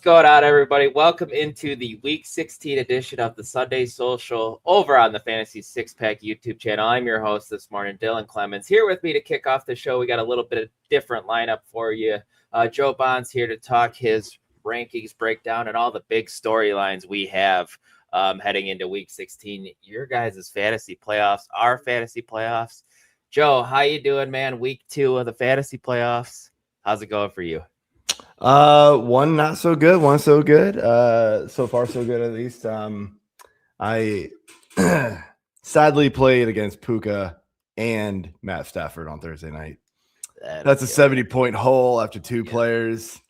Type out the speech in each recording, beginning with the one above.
going on, everybody? Welcome into the Week 16 edition of the Sunday Social over on the Fantasy Six Pack YouTube channel. I'm your host this morning, Dylan Clemons. Here with me to kick off the show, we got a little bit of different lineup for you. Joe Bond's here to talk his rankings breakdown and all the big storylines we have heading into Week 16. Your guys' fantasy playoffs, our fantasy playoffs. Joe, how you doing, man? Week 2 of the fantasy playoffs. How's it going for you? One not so good, one so good. So far so good at least. I sadly played against Puka and Matt Stafford on Thursday night. That's a 70-point hole after two players.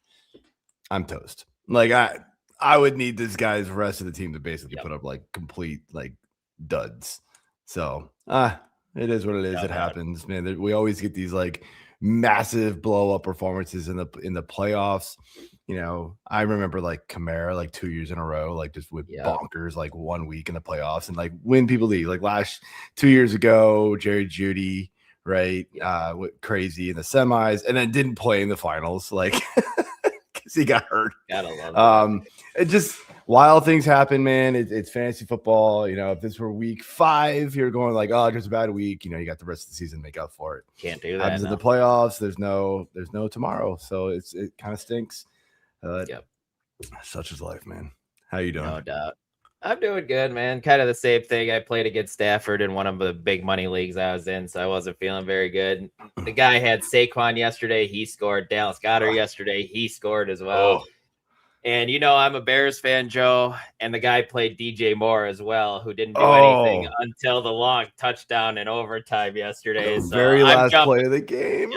I'm toast. Like I would need this guy's rest of the team to basically put up like complete like duds. So it is what it is. It happens, man. We always get these like massive blow up performances in the playoffs. You know, I remember like Kamara like 2 years in a row, like just with bonkers like 1 week in the playoffs and like win people league. Like 2 years ago, Jerry Jeudy, right? Went crazy in the semis and then didn't play in the finals, like because he got hurt. Gotta love it. It just wild things happen, man. It's fantasy football. You know, if this were week 5, you're going like, oh, just a bad week. You know, you got the rest of the season to make up for it. Can't do that. Happens in the playoffs. There's no tomorrow, so it kind of stinks. Such is life, man. How you doing? No doubt. I'm doing good, man. Kind of the same thing. I played against Stafford in one of the big money leagues I was in, so I wasn't feeling very good. The guy had Saquon yesterday. He scored. Dallas Goedert yesterday. He scored as well. And, you know, I'm a Bears fan, Joe, and the guy played DJ Moore as well, who didn't do anything until the long touchdown in overtime yesterday. So very last play of the game.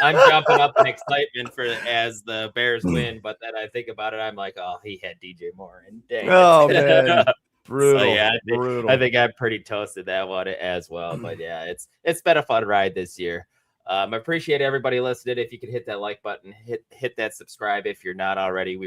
I'm jumping up in excitement as the Bears win, but then I think about it, I'm like, oh, he had DJ Moore. And dang. Oh, man. Brutal. So, yeah, brutal. I think I'm pretty toasted that one as well. But, yeah, it's been a fun ride this year. I appreciate everybody listening. If you could hit that like button, hit that subscribe if you're not already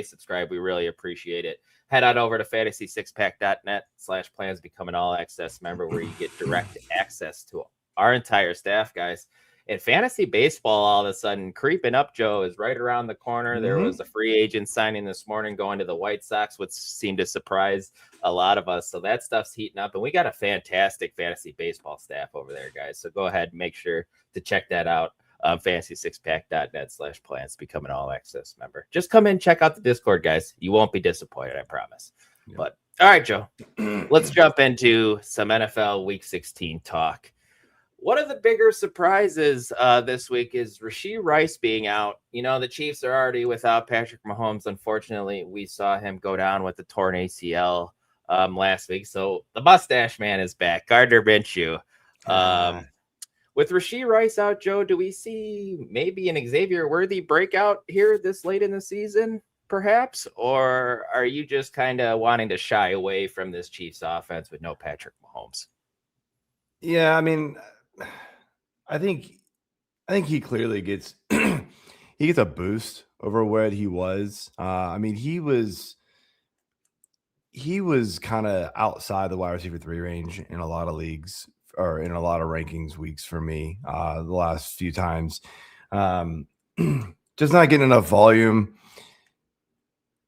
subscribed, we really appreciate it. Head on over to fantasy6pack.net/plans, become an all access member where you get direct access to our entire staff, guys. And fantasy baseball all of a sudden creeping up, Joe, is right around the corner. There was a free agent signing this morning going to the White Sox, which seemed to surprise a lot of us. So that stuff's heating up, and we got a fantastic fantasy baseball staff over there, guys. So go ahead and make sure to check that out. fantasy6pack.net/plans, become an all access member. Just come in, check out the Discord, guys. You won't be disappointed, I promise. But all right, Joe, let's jump into some NFL Week 16 talk. One of the bigger surprises this week is Rashee Rice being out. You know, the Chiefs are already without Patrick Mahomes. Unfortunately, we saw him go down with the torn ACL last week. So the mustache man is back. Gardner Minshew. With Rashee Rice out, Joe, do we see maybe an Xavier Worthy breakout here this late in the season, perhaps? Or are you just kind of wanting to shy away from this Chiefs offense with no Patrick Mahomes? Yeah, I mean, I think he clearly gets he gets a boost over what he was. I mean, he was kind of outside the wide receiver 3 range in a lot of leagues, or in a lot of rankings weeks for me the last few times. Just not getting enough volume.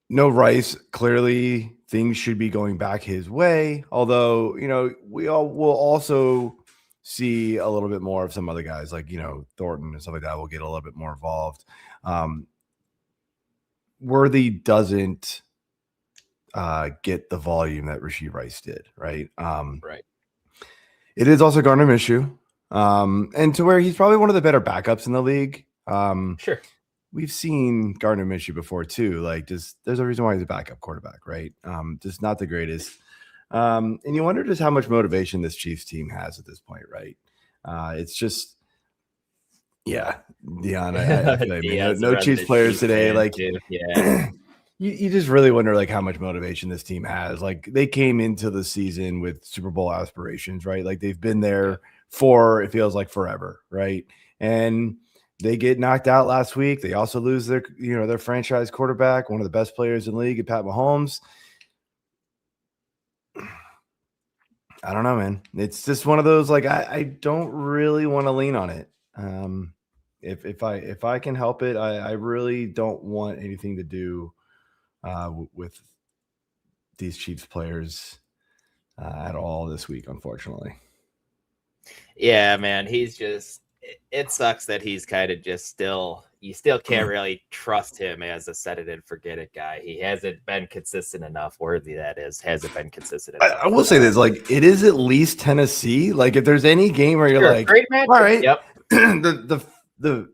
No Rice, clearly things should be going back his way. Although, you know, we all will also see a little bit more of some other guys like, you know, Thornton and stuff like that will get a little bit more involved. Worthy doesn't get the volume that Rashee Rice did, right? Right. It is also Gardner Minshew, and to where he's probably one of the better backups in the league. Sure. We've seen Gardner Minshew before too. Like, just there's a reason why he's a backup quarterback, right? Just not the greatest. And you wonder just how much motivation this Chiefs team has at this point, right? It's just, Dion. I feel like, no Chiefs players today. Like, You just really wonder like how much motivation this team has. Like, they came into the season with Super Bowl aspirations, right? Like, they've been there for, it feels like, forever, right? And they get knocked out last week. They also lose their franchise quarterback, one of the best players in the league, Pat Mahomes. I don't know, man. It's just one of those, like, I don't really want to lean on it. if I can help it, I really don't want anything to do with these Chiefs players at all this week, unfortunately. Yeah, man, he's just. It sucks that he's kind of just still. You still can't really trust him as a set it and forget it guy. He hasn't been consistent enough. Worthy that is hasn't been consistent enough. I will say this: like, it is at least Tennessee. Like, if there's any game where you're like, great matchup. All right, yep. the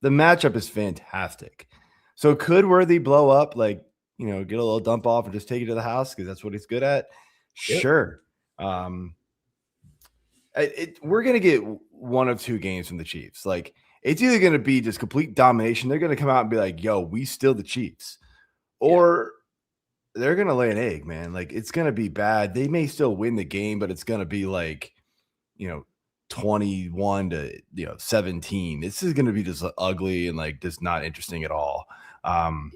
matchup is fantastic. So could Worthy blow up? Like, get a little dump off and just take it to the house because that's what he's good at. Yep. Sure. We're gonna get one of two games from the Chiefs. Like, it's either gonna be just complete domination. They're gonna come out and be like, "Yo, we still the Chiefs," or they're gonna lay an egg, man. Like, it's gonna be bad. They may still win the game, but it's gonna be like, 21 to 17. This is gonna be just ugly and like just not interesting at all. Yeah.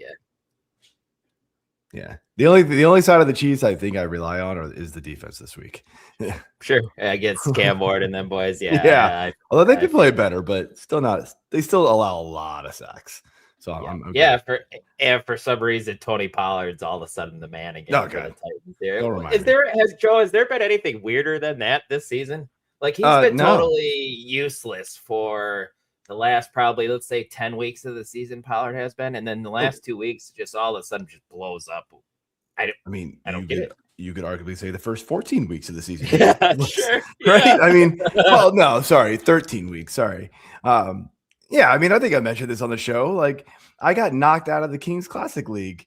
The only side of the Chiefs I think I rely on is the defense this week. Sure, against Cam Ward and them boys. Yeah. Although they can play better, but still not. They still allow a lot of sacks. So I'm okay. For some reason Tony Pollard's all of a sudden the man again for the Titans here. Has there been anything weirder than that this season? Like, he's been totally useless for the last probably, let's say, 10 weeks of the season. Pollard has been, and then the last 2 weeks just all of a sudden just blows up. I don't get it. You could arguably say the first 14 weeks of the season. Yeah, sure. Right? Yeah. I mean, 13 weeks. Sorry. Yeah, I mean, I think I mentioned this on the show. Like, I got knocked out of the Kings Classic League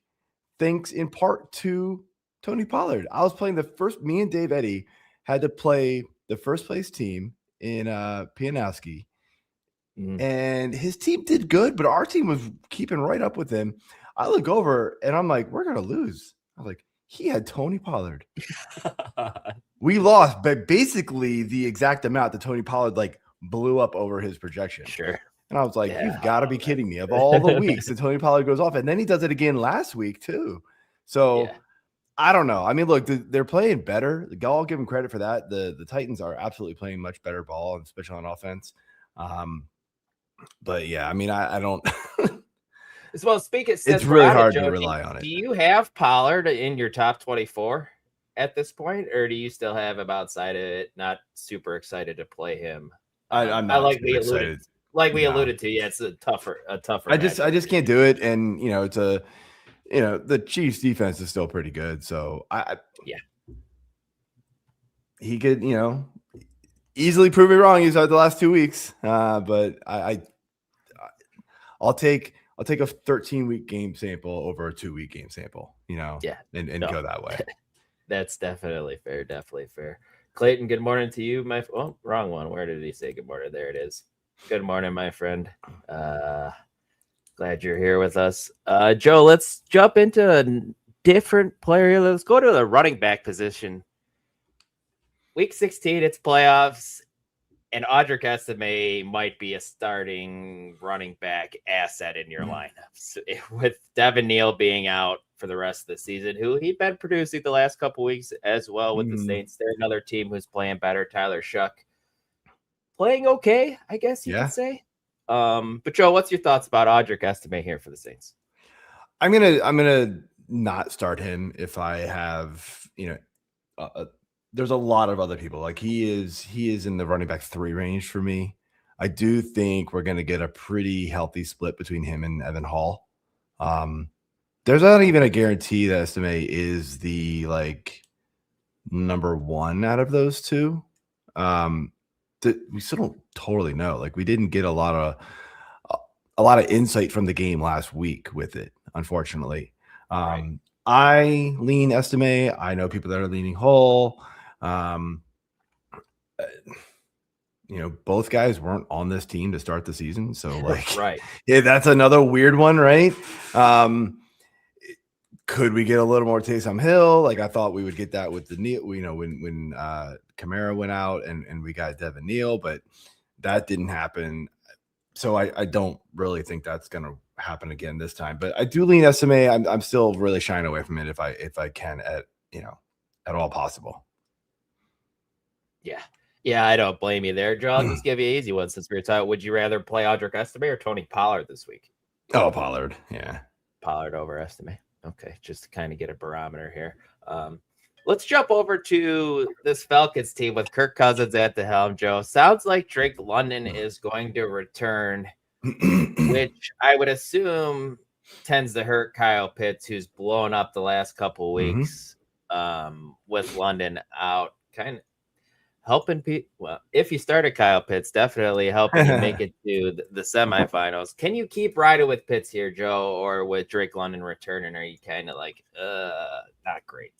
thanks in part to Tony Pollard. I was playing me and Dave Eddy had to play the first place team in Pianowski. And his team did good, but our team was keeping right up with him. I look over and I'm like, we're going to lose. I was like, he had Tony Pollard. We lost, but basically the exact amount that Tony Pollard like blew up over his projection. Sure. And I was like, you've got to be kidding me. Of all the weeks that Tony Pollard goes off, and then he does it again last week too. So I don't know. I mean, look, they're playing better. I'll give them credit for that. The Titans are absolutely playing much better ball, especially on offense. But yeah, I mean, I don't. Well, it's really hard to rely on it. Do you have Pollard in your top 24 at this point, or do you still have him outside of it? Not super excited to play him. I'm not excited. We alluded to. Yeah, it's a tougher. I just can't do it, and it's the Chiefs defense is still pretty good, so he could easily prove me wrong. He's out the last 2 weeks, but I'll take a 13-week game sample over a 2-week game sample, and go that way. That's definitely fair. Definitely fair. Clayton, good morning to you. Wrong one. Where did he say good morning? There it is. Good morning, my friend. Glad you're here with us. Joe, let's jump into a different player. Let's go to the running back position. Week 16, it's playoffs. And Audric Estime might be a starting running back asset in your lineups, with Devin Neal being out for the rest of the season, who he'd been producing the last couple weeks as well with the Saints. They're another team who's playing better. Tyler Shuck playing okay, I guess you could say. But Joe, what's your thoughts about Audric Estime here for the Saints? I'm gonna not start him if I have there's a lot of other people. Like, he is in the running back 3 range for me. I do think we're going to get a pretty healthy split between him and Evan Hall. There's not even a guarantee that Estime is the number 1 out of those two. We still don't totally know. Like, we didn't get a lot of insight from the game last week with it, unfortunately. Right. I lean Estime. I know people that are leaning Hall. Both guys weren't on this team to start the season, so right. Yeah, that's another weird one, right? Could we get a little more Taysom Hill? Like, I thought we would get that with the Neal, when Kamara went out and we got Devin Neal, but that didn't happen. So I don't really think that's going to happen again this time. But I do lean Estime. I'm still really shying away from it if I can at all possible. Yeah. Yeah, I don't blame you there, Joe. I'll just give you an easy one since we were talking. Would you rather play Audric Estime or Tony Pollard this week? Oh, Pollard. Yeah. Pollard over Estime. Okay, just to kind of get a barometer here. Let's jump over to this Falcons team with Kirk Cousins at the helm, Joe. Sounds like Drake London is going to return, which I would assume tends to hurt Kyle Pitts, who's blown up the last couple weeks with London out. Kind of helping people. Well, if you started Kyle Pitts, definitely helping you make it to the semifinals. Can you keep riding with Pitts here, Joe, or with Drake London returning? Are you kind of like, not great?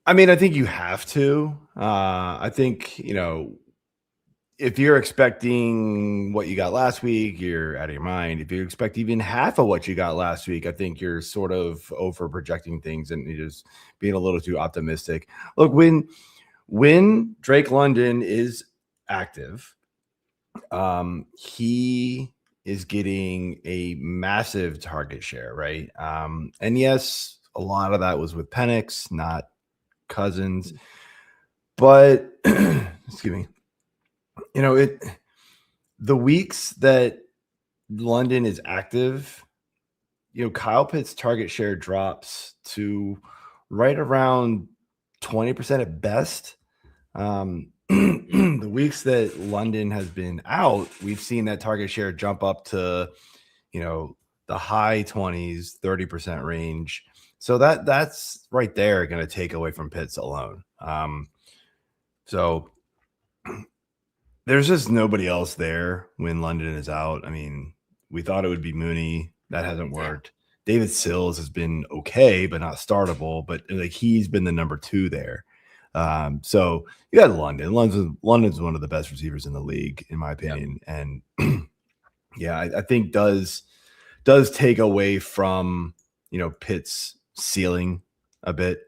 I mean, I think you have to. I think, if you're expecting what you got last week, you're out of your mind. If you expect even half of what you got last week, I think you're sort of over projecting things and you're just being a little too optimistic. Look, when Drake London is active, he is getting a massive target share, right? And yes, a lot of that was with Penix, not Cousins. But excuse me, the weeks that London is active, Kyle Pitts' target share drops to right around 20% at best. The weeks that London has been out, we've seen that target share jump up to, the high 20s, 30% range. So that's right there going to take away from Pitts alone. So there's just nobody else there when London is out. I mean, we thought it would be Mooney. That hasn't worked. David Sills has been okay, but not startable. But like he's been the number 2 there. So you got London. London's one of the best receivers in the league, in my opinion. Yep. And I think does take away from Pitt's ceiling a bit.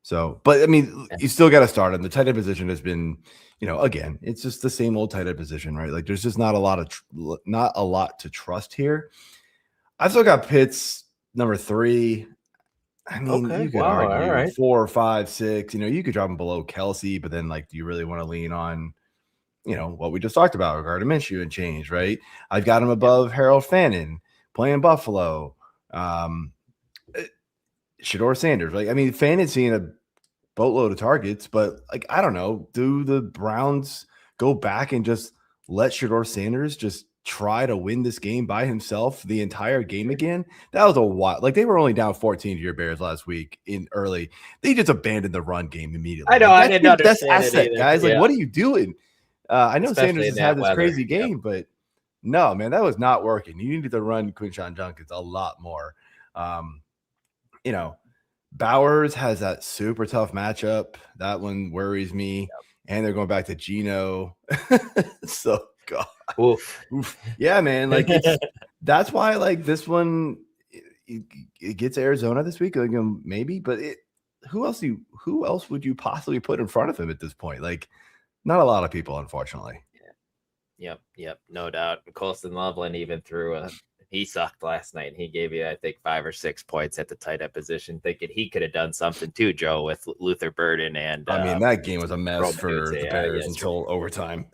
So, but I mean, you still got to start him. The tight end position has been, again, it's just the same old tight end position, right? Like there's just not a lot to trust here. I've still got Pitts number 3. I mean, you could argue 4, 5, 6. You could drop him below Kelsey, but then do you really want to lean on, what we just talked about regarding Minshew and change, right? I've got him above Harold Fannin playing Buffalo. Shedeur Sanders, right? I mean, Fannon's seeing a boatload of targets, but I don't know. Do the Browns go back and just let Shedeur Sanders just try to win this game by himself the entire game again? That was a while. They were only down 14 to your Bears last week in early. They just abandoned the run game immediately. I know. I didn't understand it either. Guys. What are you doing? I know especially Sanders has had this crazy game, but no, man, that was not working. You needed to run Quinshon Judkins a lot more. Bowers has that super tough matchup. That one worries me. Yep. And they're going back to Geno. So, God. Oof. Yeah, man. That's why, this one, it gets Arizona this week. Maybe, but who else would you possibly put in front of him at this point? Not a lot of people, unfortunately. Yeah. Yep. No doubt. Colston Loveland even threw he sucked last night. And he gave you, I think, 5 or 6 points at the tight end position, thinking he could have done something too, Joe, with Luther Burden. And I mean, that game was a mess for the Bears until overtime.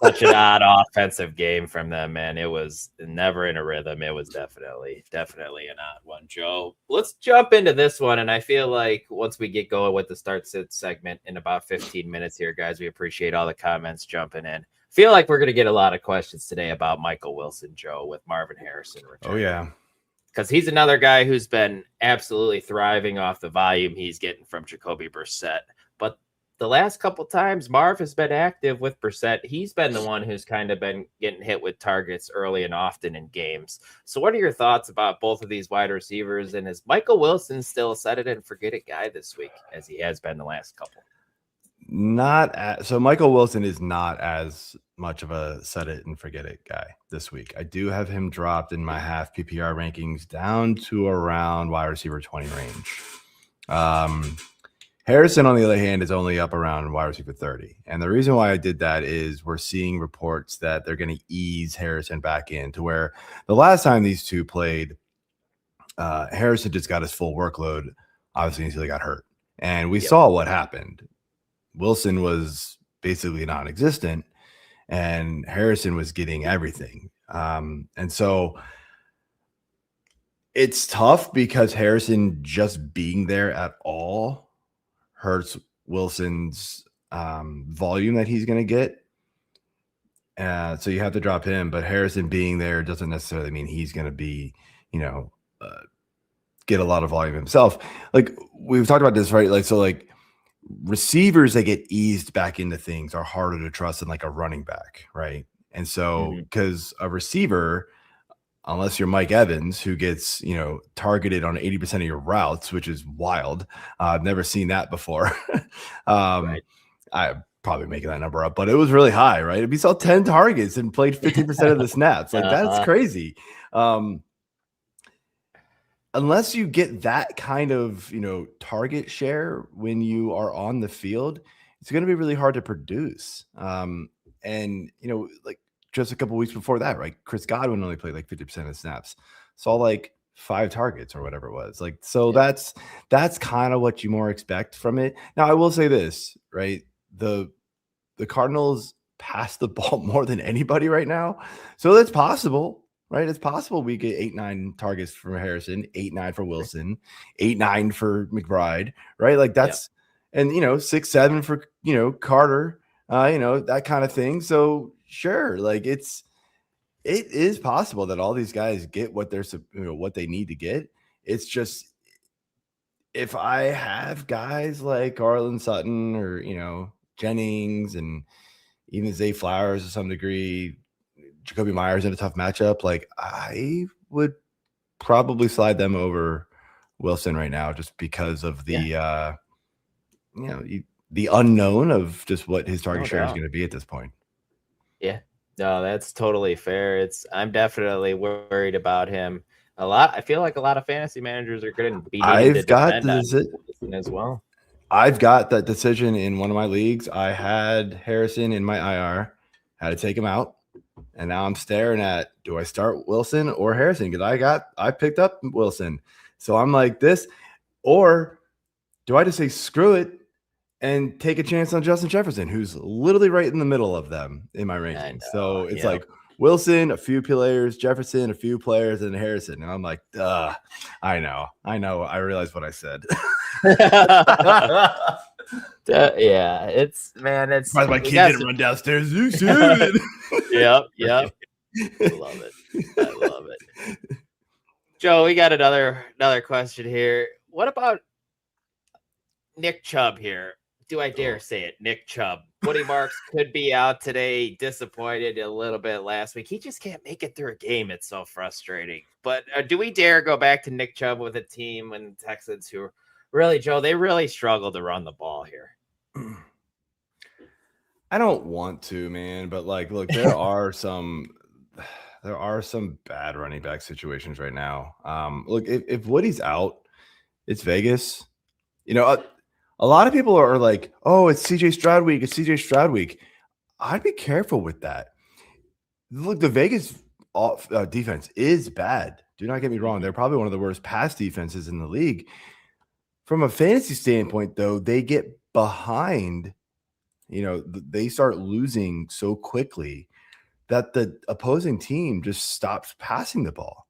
Such an odd offensive game from them, man. It was never in a rhythm. It was definitely an odd one, Joe. Let's jump into this one. And I feel like once we get going with the start sit segment in about 15 minutes here, guys, we appreciate all the comments jumping in. Feel like we're going to get a lot of questions today about Michael Wilson, Joe, with Marvin Harrison returning. Oh, yeah. Because he's another guy who's been absolutely thriving off the volume he's getting from Jacoby Brissett. But the last couple times Marv has been active with Brissett, he's been the one who's kind of been getting hit with targets early and often in games. So what are your thoughts about both of these wide receivers? And is Michael Wilson still a set it and forget it guy this week, as he has been the last couple? So Michael Wilson is not as much of a set it and forget it guy this week. I do have him dropped in my half PPR rankings down to around wide receiver 20 range. Harrison, on the other hand, is only up around wide receiver 30. And the reason why I did that is we're seeing reports that they're going to ease Harrison back in to where the last time these two played, Harrison just got his full workload, obviously until he got hurt. And we saw what happened. Wilson was basically non-existent, and Harrison was getting everything. And so it's tough because Harrison just being there at all hurts Wilson's volume that he's going to get. So you have to drop him, but Harrison being there doesn't necessarily mean he's going to be, get a lot of volume himself. Like we've talked about this, right? Like, so like receivers that get eased back into things are harder to trust than like a running back, right? And so because a receiver, unless you're Mike Evans, who gets, targeted on 80% of your routes, which is wild. I've never seen that before. Right. I'm probably making that number up, but it was really high, right? If he saw 10 targets and played 50% of the snaps, like that's crazy. Unless you get that kind of, target share when you are on the field, it's going to be really hard to produce. And, like just a couple weeks before that, right? Chris Godwin only played like 50% of the snaps, saw like 5 targets or whatever it was. Like, so that's kind of what you more expect from it. Now, I will say this, right? The Cardinals pass the ball more than anybody right now. So that's possible. Right, it's possible we get 8-9 targets from Harrison, 8-9 for Wilson, 8-9 for McBride, right? Like that's, and 6-7 for Carter, that kind of thing. So sure, like it is possible that all these guys get what they're what they need to get. It's just if I have guys like Garland Sutton or Jennings and even Zay Flowers to some degree. Jacoby Myers in a tough matchup, like I would probably slide them over Wilson right now just because of the the unknown of just what his target share is going to be at this point. Yeah, no, that's totally fair. I'm definitely worried about him a lot. I feel like a lot of fantasy managers are going to be needing to depend on Wilson as well. I've got that decision in one of my leagues. I had Harrison in my IR, had to take him out. And now I'm staring at, do I start Wilson or Harrison? Because I picked up Wilson. So I'm like this, or do I just say screw it and take a chance on Justin Jefferson, who's literally right in the middle of them in my rankings. So it's like Wilson, a few players, Jefferson, a few players, and Harrison. And I'm like, I know. I realize what I said. It's my kid didn't run downstairs. Yep. I love it. Joe, we got another question here. What about Nick Chubb here? Do I dare say it? Nick Chubb. Woody Marks could be out today. Disappointed a little bit last week. He just can't make it through a game. It's so frustrating. But do we dare go back to Nick Chubb with a team and Texans who really, Joe, they really struggle to run the ball here? I don't want to, man, but like, look, there are some bad running back situations right now. Look, if Woody's out, it's Vegas. A lot of people are like, oh, it's CJ Stroud week. It's CJ Stroud week. I'd be careful with that. Look, the Vegas defense is bad. Do not get me wrong. They're probably one of the worst pass defenses in the league. From a fantasy standpoint, though, they get behind. They start losing so quickly that the opposing team just stops passing the ball.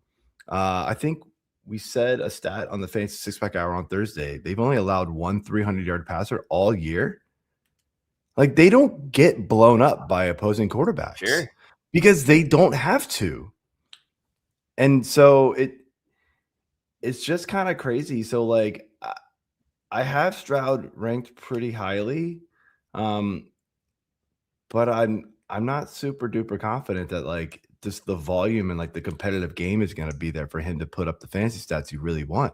I think we said a stat on the Fantasy Six-Pack Hour on Thursday. They've only allowed one 300-yard passer all year. Like, they don't get blown up by opposing quarterbacks because they don't have to. And so it's just kind of crazy. So, like, I have Stroud ranked pretty highly. But I'm not super duper confident that like just the volume and like the competitive game is going to be there for him to put up the fantasy stats you really want.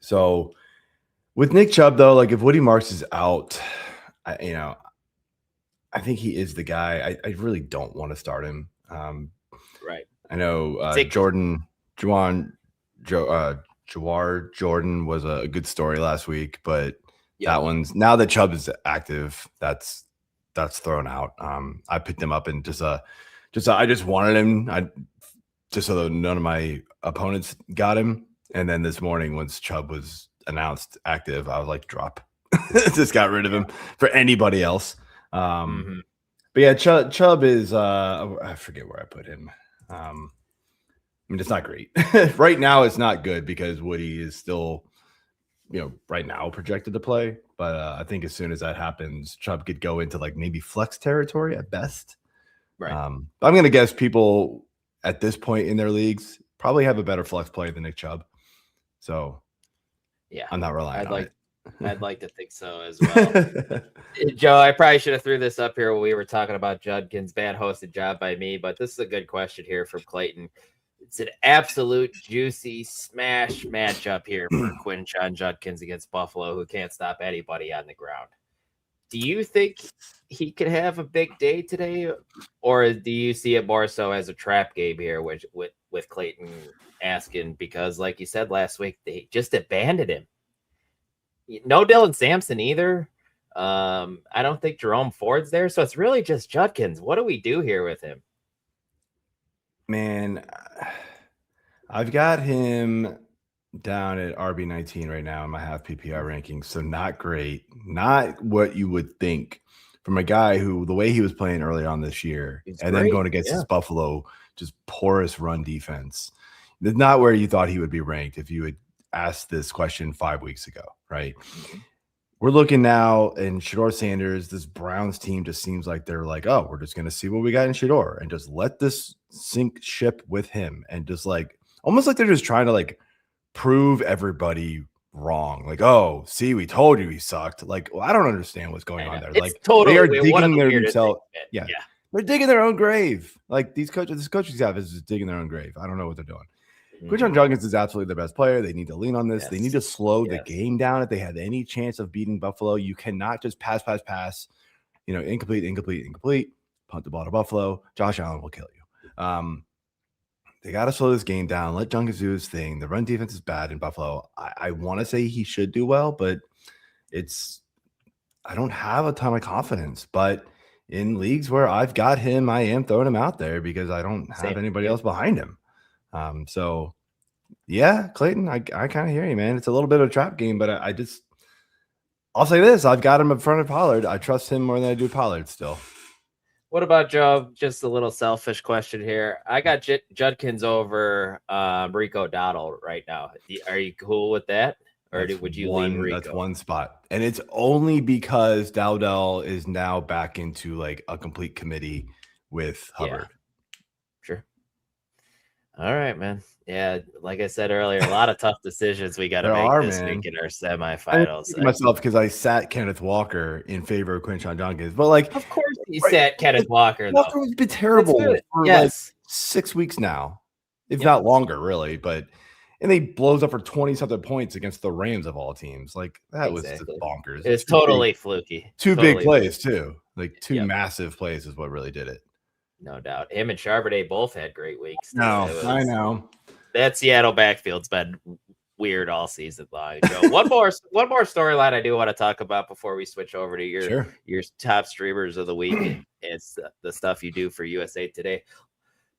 So with Nick Chubb though, like if Woody Marks is out, I think he is the guy. I really don't want to start him. Right. I know Jawar Jordan was a good story last week, but that one's now that Chubb is active, that's thrown out. I picked him up and I just wanted him. Just so that none of my opponents got him. And then this morning, once Chubb was announced active, I was like, drop. just got rid of him for anybody else. But yeah, Chubb is I forget where I put him. I mean, it's not great right now. It's not good because Woody is still, right now projected to play. But I think as soon as that happens, Chubb could go into like maybe flex territory at best. Right. I'm going to guess people at this point in their leagues probably have a better flex player than Nick Chubb. So yeah, I'm not relying on it. I'd like to think so as well. Joe, I probably should have threw this up here when we were talking about Judkins. Bad hosted job by me, but this is a good question here from Clayton. It's an absolute juicy smash matchup here for Quinshon Judkins against Buffalo, who can't stop anybody on the ground. Do you think he could have a big day today, or do you see it more so as a trap game here, which with Clayton asking, because like you said last week, they just abandoned him. No Dylan Sampson either. I don't think Jerome Ford's there, so it's really just Judkins. What do we do here with him? Man, I've got him down at RB19 right now in my half PPR rankings, so not great. Not what you would think from a guy who, the way he was playing early on this year, then going against this Buffalo, just porous run defense. That's not where you thought he would be ranked if you had asked this question 5 weeks ago, right? We're looking now in Shedeur Sanders. This Browns team just seems like they're like, oh, we're just going to see what we got in Shedeur and just let this sink ship with him, and just like almost like they're just trying to like prove everybody wrong. Like, oh, see, we told you he sucked. Like, well, I don't understand what's going on there. It's like, totally they are digging themselves. Yeah, they're digging their own grave. Like this coaching staff is just digging their own grave. I don't know what they're doing. Quinshon Judkins is absolutely the best player. They need to lean on this. They need to slow the game down if they have any chance of beating Buffalo. You cannot just pass, incomplete, punt the ball to Buffalo. Josh Allen will kill you. They got to slow this game down. Let Judkins do his thing. The run defense is bad in Buffalo. I want to say he should do well, but I don't have a ton of confidence. But in leagues where I've got him, I am throwing him out there because I don't have anybody else behind him. So yeah, Clayton, I kind of hear you, man. It's a little bit of a trap game, but I'll say this. I've got him in front of Pollard. I trust him more than I do Pollard still. What about Joe? Just a little selfish question here. I got Judkins over Rico Dowdle right now. Are you cool with that? Or would you lean Rico? That's one spot. And it's only because Dowdle is now back into like a complete committee with Hubbard. Sure. All right, man. Yeah, like I said earlier, a lot of tough decisions we got to make this week in our semifinals. Myself, because I sat Kenneth Walker in favor of Quinshon Judkins, but like, of course, you sat Kenneth Walker. Walker has been terrible for like 6 weeks now, if not longer, really. And they blows up for 20-something points against the Rams of all teams. Like that was just bonkers. It's totally fluky. Two big plays too, like two massive plays is what really did it. No doubt. Him and Charbonnet both had great weeks. I know. That Seattle backfield's been weird all season long. One more storyline I do want to talk about before we switch over to your top streamers of the week. It's the stuff you do for USA Today.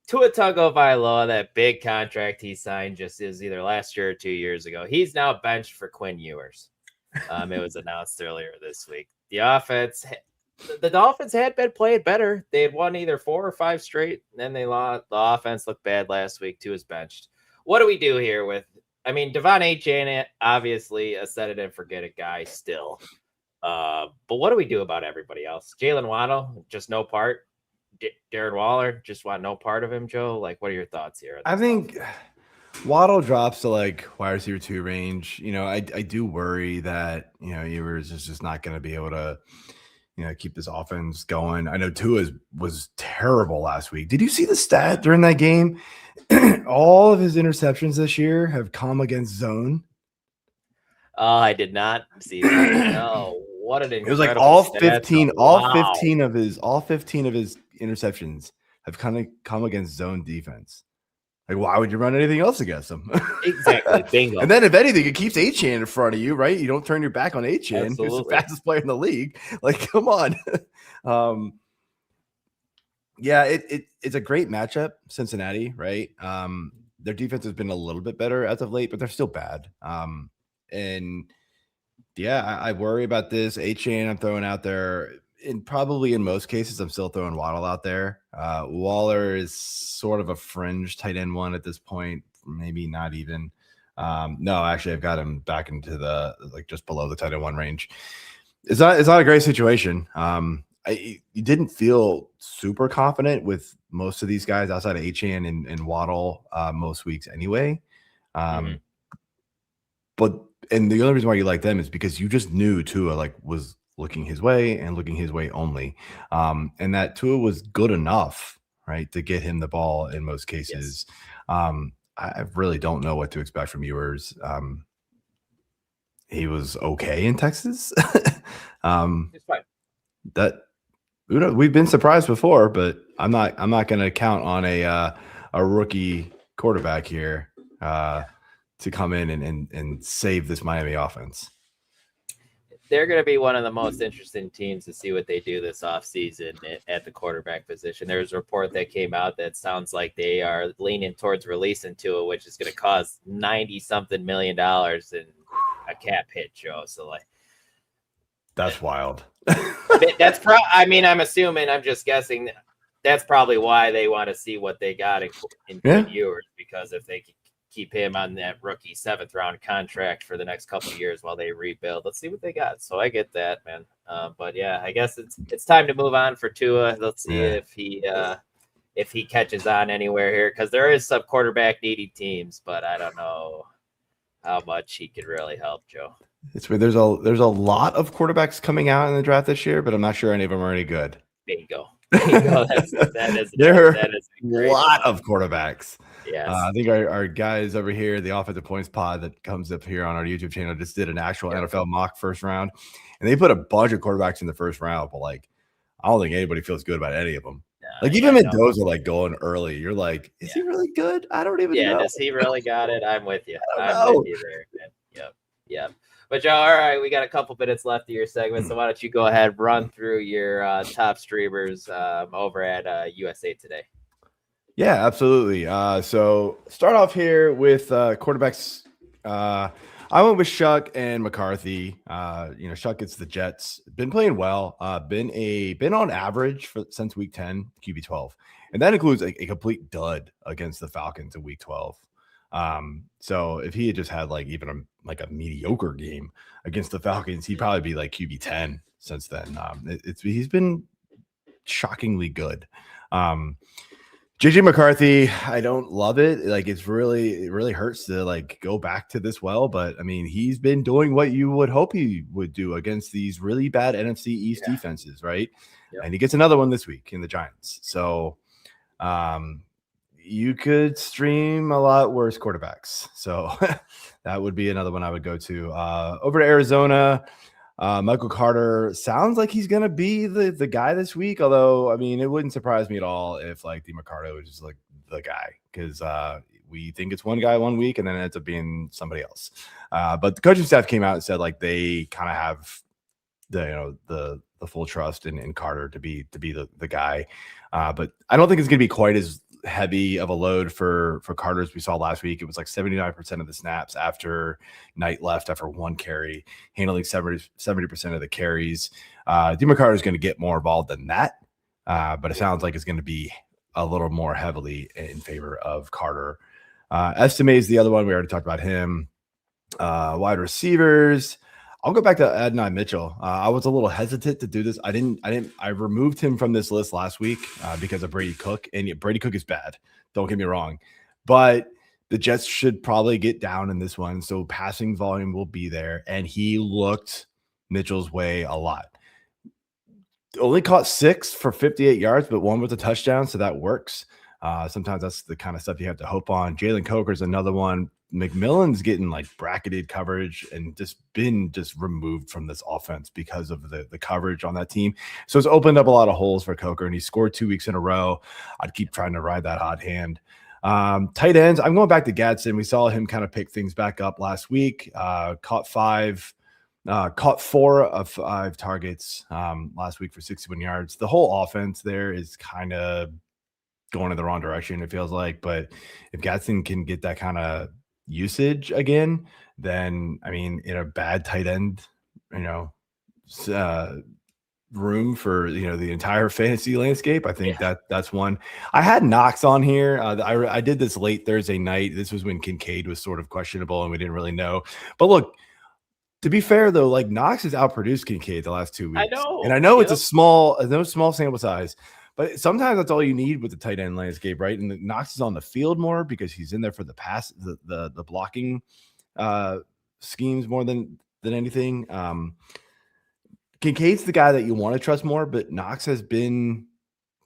Tua Tagovailoa, that big contract he signed just is either last year or 2 years ago. He's now benched for Quinn Ewers. It was announced earlier this week. The Dolphins had been playing better. They had won either 4 or 5 straight, and then they lost. The offense looked bad last week. Tua's benched. What do we do here Devon Achane, obviously a set it and forget it guy still. But what do we do about everybody else? Jalen Waddle, just no part. Darren Waller, just want no part of him, Joe? Like, what are your thoughts here? I think Waddle drops to like wide receiver 2 range. I do worry that, Ewers is just not going to be able to, keep this offense going. I know Tua was terrible last week. Did you see the stat during that game? All of his interceptions this year have come against zone. Oh, I did not see that. No, what an incredible. It was like all 15 of his interceptions have kind of come against zone defense. Like, why would you run anything else against them? Exactly. Bingo. And then if anything, it keeps Achane in front of you, right? You don't turn your back on Achane, who's the fastest player in the league. Like, come on. Yeah, it's a great matchup, Cincinnati, right? Their defense has been a little bit better as of late, but they're still bad. And Yeah, I worry about this. HN I'm throwing out there. Probably in most cases, I'm still throwing Waddle out there. Waller is sort of a fringe tight end one at this point, maybe not even. No, actually, I've got him back into the just below the tight end one range. It's not a great situation. You didn't feel super confident with most of these guys outside of HN and Waddle most weeks anyway. But and the only reason why you like them is because you just knew Tua was looking his way and looking his way only, and that Tua was good enough, right, to get him the ball in most cases. Yes. I really don't know what to expect from Ewers. He was okay in Texas. It's fine. That we've been surprised before, but I'm not going to count on a rookie quarterback here to come in and save this Miami offense. They're going to be one of the most interesting teams to see what they do this offseason at the quarterback position. There's a report that came out that sounds like they are leaning towards releasing Tua, which is going to cost $90-something million in a cap hit, Joe. So that's wild. That's I'm assuming, I'm just guessing that's probably why they want to see what they got in Ewers, because if they keep him on that rookie 7th round contract for the next couple of years while they rebuild. Let's see what they got. So I get that, man. But yeah, I guess it's time to move on for Tua. Let's see if he catches on anywhere here, because there is some quarterback needy teams, but I don't know how much he could really help, Joe. It's weird. There's a lot of quarterbacks coming out in the draft this year, but I'm not sure any of them are any good. Bingo. That is a lot of quarterbacks. Yes. I think our guys over here, the Offensive Points Pod that comes up here on our YouTube channel, just did an actual NFL mock first round, and they put a bunch of quarterbacks in the first round, but I don't think anybody feels good about any of them. Even Mendoza going early, you're like, is he really good? I don't even know. Yeah, does he really got it? I'm with you. I'm with you there, man. Yep. But Joe, all right, we got a couple minutes left of your segment, so why don't you go ahead, run through your top streamers over at USA Today. Yeah, absolutely. So start off here with quarterbacks. I went with Shuck and McCarthy. Shuck gets the Jets. Been playing well. Been on average since week 10, QB 12, and that includes a complete dud against the Falcons in week 12. So if he had just had even a mediocre game against the Falcons, he'd probably be QB 10 since then. He's been shockingly good. JJ McCarthy, I don't love it. It really hurts to go back to this well, but I mean, he's been doing what you would hope he would do against these really bad NFC East defenses, right? Yep. And he gets another one this week in the Giants. So you could stream a lot worse quarterbacks. So that would be another one I would go to. Over to Arizona. Michael Carter sounds like he's going to be the guy this week. Although, I mean, it wouldn't surprise me at all if DeMarcado is just the guy, because we think it's one guy 1 week and then it ends up being somebody else. But the coaching staff came out and said they kind of have the full trust in Carter to be the guy. But I don't think it's going to be quite as heavy of a load for Carter as we saw last week. It was 79% of the snaps after Knight left after one carry, handling 70% of the carries. DeMarcado is going to get more involved than that, but it sounds like it's going to be a little more heavily in favor of Carter. Estime is the other one. We already talked about him. Wide receivers, I'll go back to Adonai Mitchell. I was a little hesitant to do this. I removed him from this list last week because of Brady Cook, and Brady Cook is bad. Don't get me wrong, but the Jets should probably get down in this one. So passing volume will be there. And he looked Mitchell's way a lot. Only caught 6 for 58 yards, but 1 was a touchdown. So that works. Sometimes that's the kind of stuff you have to hope on. Jalen Coker's another one. McMillan's getting bracketed coverage and been removed from this offense because of the coverage on that team. So it's opened up a lot of holes for Coker, and he scored 2 weeks in a row. I'd keep trying to ride that hot hand. Tight ends, I'm going back to Gadsden. We saw him kind of pick things back up last week. Caught 4 of 5 targets last week for 61 yards. The whole offense there is kind of going in the wrong direction, it feels like. But if Gadsden can get that kind of usage again, then I mean, in a bad tight end room for the entire fantasy landscape. I think that's one. I had Knox on here. I did this late Thursday night. This was when Kincaid was sort of questionable and we didn't really know. But look, to be fair though, like Knox has outproduced Kincaid the last 2 weeks. I know it's a small sample size, but sometimes that's all you need with the tight end landscape, right? And Knox is on the field more because he's in there for the pass, the blocking schemes more than anything. Kincaid's the guy that you want to trust more, but Knox has been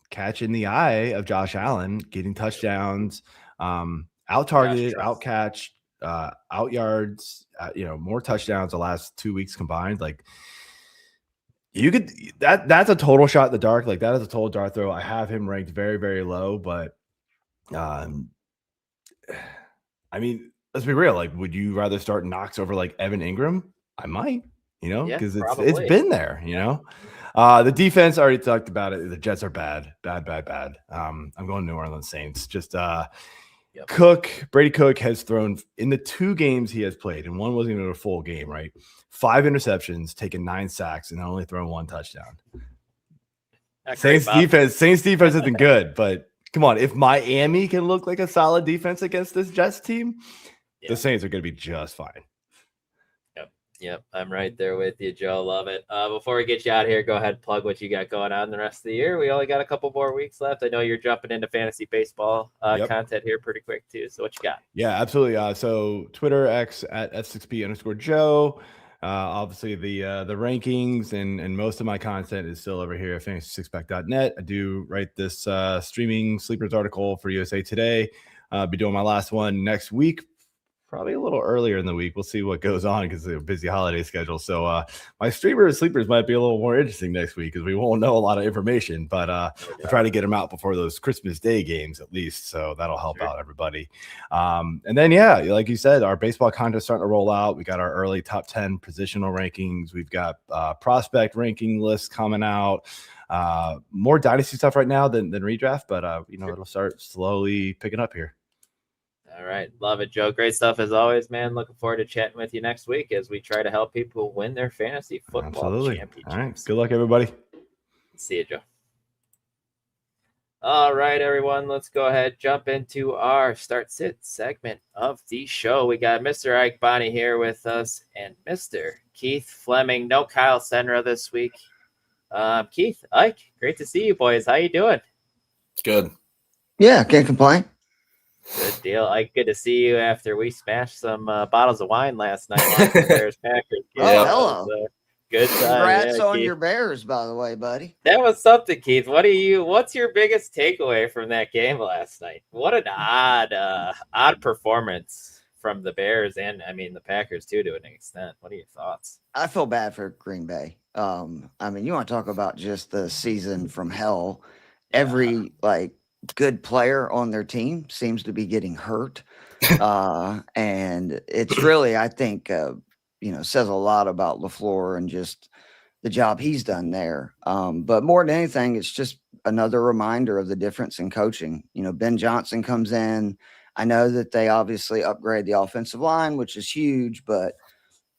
catching the eye of Josh Allen, getting touchdowns, out targeted, out catched, out yards, more touchdowns the last 2 weeks combined. Like you could that's a total shot in the dark. Like that is a total dart throw. I have him ranked very, very low, but I mean, let's be real. Like, would you rather start Knox over like Evan Ingram? I might. Because it's been there, The defense, I already talked about it. The Jets are bad. I'm going New Orleans Saints. Just Brady Cook has thrown in the 2 games he has played, and one wasn't even a full game, right? 5 interceptions, taken 9 sacks, and only thrown 1 touchdown. Saints defense isn't good, but come on, if Miami can look like a solid defense against this Jets team, the Saints are going to be just fine. Yep, I'm right there with you, Joe. Love it. Before we get you out of here, go ahead and plug what you got going on the rest of the year. We only got a couple more weeks left. I know you're jumping into fantasy baseball content here pretty quick too. So what you got? Yeah, absolutely. So Twitter, X at F6P_Joe. Obviously the rankings and most of my content is still over here at fantasysixpack.net. I do write this streaming sleepers article for USA Today. Be doing my last one next week. Probably a little earlier in the week. We'll see what goes on because of a busy holiday schedule. So my streamer and sleepers might be a little more interesting next week because we won't know a lot of information. But I'll try to get them out before those Christmas Day games at least. So that'll help out everybody. And then, like you said, our baseball content starting to roll out. We got our early top 10 positional rankings. We've got prospect ranking lists coming out. More dynasty stuff right now than redraft, but it'll start slowly picking up here. All right. Love it, Joe. Great stuff as always, man. Looking forward to chatting with you next week as we try to help people win their fantasy football championships. All right. Good luck, everybody. See you, Joe. All right, everyone. Let's go ahead jump into our start sit segment of the show. We got Mr. Ike Bonni here with us and Mr. Keith Flemming. No Kyle Senra this week. Keith, Ike, great to see you boys. How you doing? It's good. Yeah, can't complain. Good deal. Ike, good to see you after we smashed some bottles of wine last night. Bears Packers. Hello. Good time. Congrats on your Bears, by the way, buddy. That was something, Keith. What's your biggest takeaway from that game last night? What an odd performance from the Bears and the Packers too, to an extent. What are your thoughts? I feel bad for Green Bay. You want to talk about just the season from hell. Every good player on their team seems to be getting hurt. And it's really, I think, says a lot about LaFleur and just the job he's done there. But more than anything, it's just another reminder of the difference in coaching. Ben Johnson comes in. I know that they obviously upgrade the offensive line, which is huge, but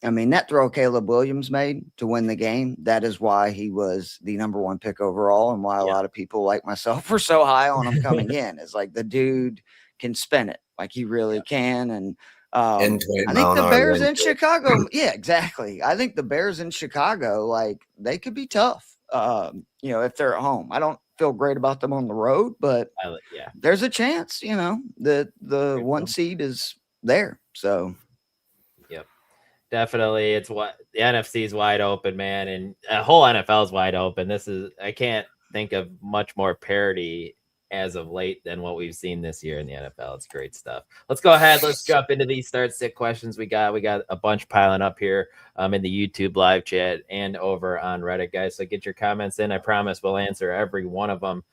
that throw Caleb Williams made to win the game, that is why he was the number 1 pick overall and why a lot of people like myself were so high on him coming in. It's like the dude can spin it. Like he really can. And I think the Bears in Chicago. Yeah, exactly. I think the Bears in Chicago, they could be tough, if they're at home. I don't feel great about them on the road, but there's a chance, the 1 seed is there. So. Definitely, it's what the NFC is wide open, man, and the whole NFL is wide open. I can't think of much more parity as of late than what we've seen this year in the NFL. It's great stuff. Let's go ahead. Let's jump into these start sit questions. We got a bunch piling up here in the YouTube live chat and over on Reddit, guys. So get your comments in. I promise we'll answer every one of them.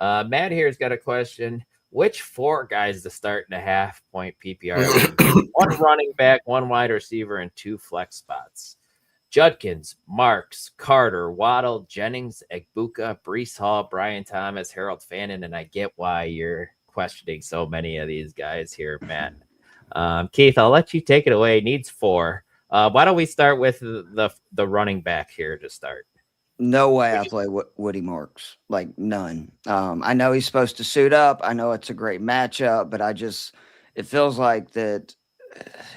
Matt here's got a question. Which 4 guys to start in a half-point PPR? 1 running back, 1 wide receiver, and 2 flex spots. Judkins, Marks, Carter, Waddle, Jennings, Egbuka, Breece Hall, Brian Thomas, Harold Fannin, and I get why you're questioning so many of these guys here, Matt. Keith, I'll let you take it away. Needs 4. Why don't we start with the running back here to start? No way I play Woody Marks, like none. I know he's supposed to suit up. I know it's a great matchup, but it feels like that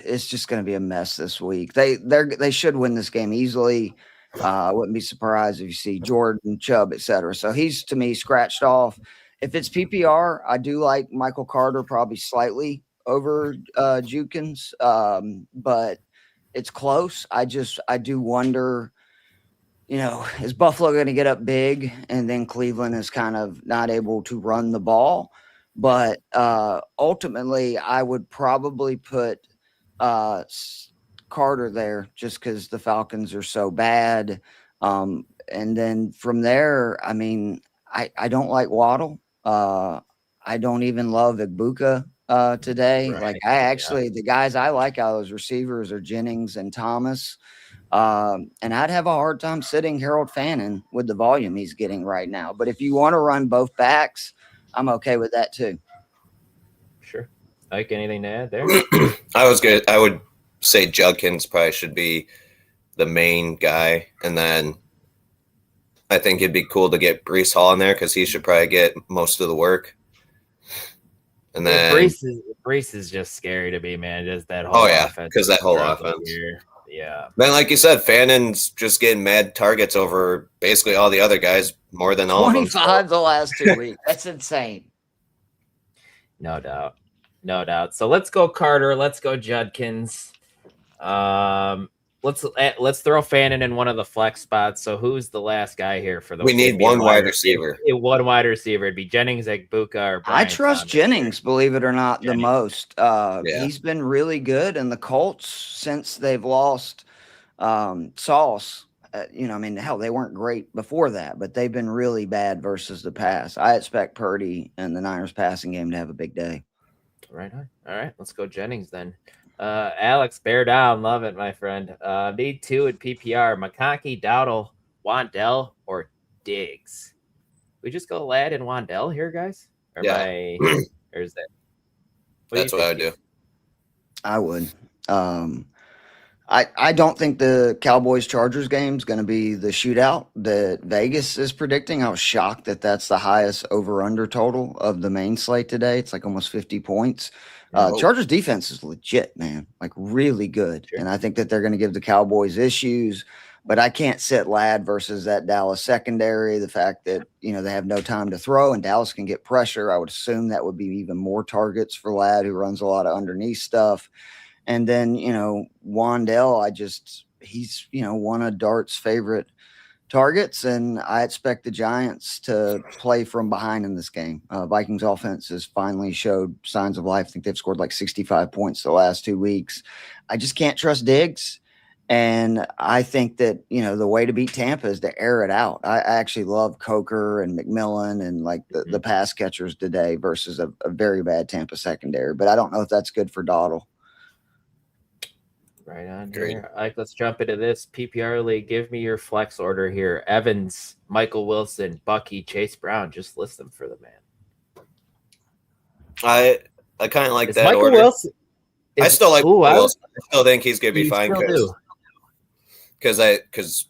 it's just going to be a mess this week. They should win this game easily. I wouldn't be surprised if you see Jordan, Chubb, etc. So he's to me scratched off. If it's PPR, I do like Michael Carter probably slightly over Jukins, but it's close. I do wonder, is Buffalo going to get up big and then Cleveland is kind of not able to run the ball? But ultimately, I would probably put Carter there just because the Falcons are so bad. And then from there, I mean, I don't like Waddle. I don't even love Ibuka today. Right. Like the guys I like out of those receivers are Jennings and Thomas. And I'd have a hard time sitting Harold Fannin with the volume he's getting right now. But if you want to run both backs, I'm okay with that too. Sure. Ike, anything to add there? I would say Judkins probably should be the main guy. And then I think it'd be cool to get Breece Hall in there because he should probably get most of the work. And then Breece is just scary to me, man. Just that whole offense. Because that whole offense. Here. Yeah. Then, like you said, Fannon's just getting mad targets over basically all the other guys more than all of them. 25 the last 2 weeks. That's insane. No doubt. So let's go Carter. Let's go Judkins. Let's throw Fannin in one of the flex spots. So who's the last guy here for the? We need one wide receiver. One wide receiver. It'd be Jennings, Ibuka, or Brian I trust Thomas. Jennings, believe it or not, the most. Yeah. He's been really good, and the Colts since they've lost Sauce. Hell, they weren't great before that, but they've been really bad versus the pass. I expect Purdy and the Niners passing game to have a big day. Right on. All right, let's go Jennings then. Alex, bear down. Love it, my friend. Need two at PPR. McConkey, Dowdle, Wandell, or Diggs. We just go Ladd and Wandell here, guys? Or is that? That's what I would do. I would. I don't think the Cowboys-Chargers game is going to be the shootout that Vegas is predicting. I was shocked that that's the highest over-under total of the main slate today. It's like almost 50 points. Chargers defense is legit, man, like really good. Sure. And I think that they're going to give the Cowboys issues, but I can't sit Ladd versus that Dallas secondary. The fact that, they have no time to throw and Dallas can get pressure, I would assume that would be even more targets for Ladd, who runs a lot of underneath stuff. And then, Wandell, he's, one of Dart's favorite targets, and I expect the Giants to play from behind in this game. Vikings offense has finally showed signs of life. I think they've scored like 65 points the last 2 weeks. I just can't trust Diggs. And I think that, the way to beat Tampa is to air it out. I actually love Coker and McMillan and like the pass catchers today versus a very bad Tampa secondary. But I don't know if that's good for Dowdle. Right on here. Let's jump into this PPR league. Give me your flex order here. Evans, Michael Wilson, Bucky, Chase Brown. Just list them for the man. I kind of like that Michael order. Wilson, I still like Wilson. I still think he's going to be fine because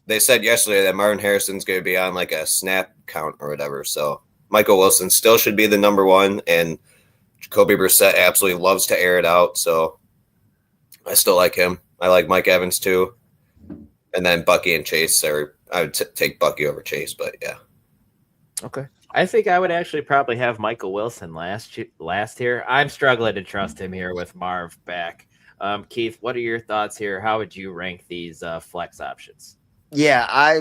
they said yesterday that Marvin Harrison's going to be on like a snap count or whatever. So Michael Wilson still should be the number one, and Jacoby Brissett absolutely loves to air it out. So I still like him. I like Mike Evans too. And then Bucky and Chase, I would take Bucky over Chase, but yeah. Okay. I think I would actually probably have Michael Wilson last here. I'm struggling to trust him here with Marv back. Keith, what are your thoughts here? How would you rank these flex options? Yeah,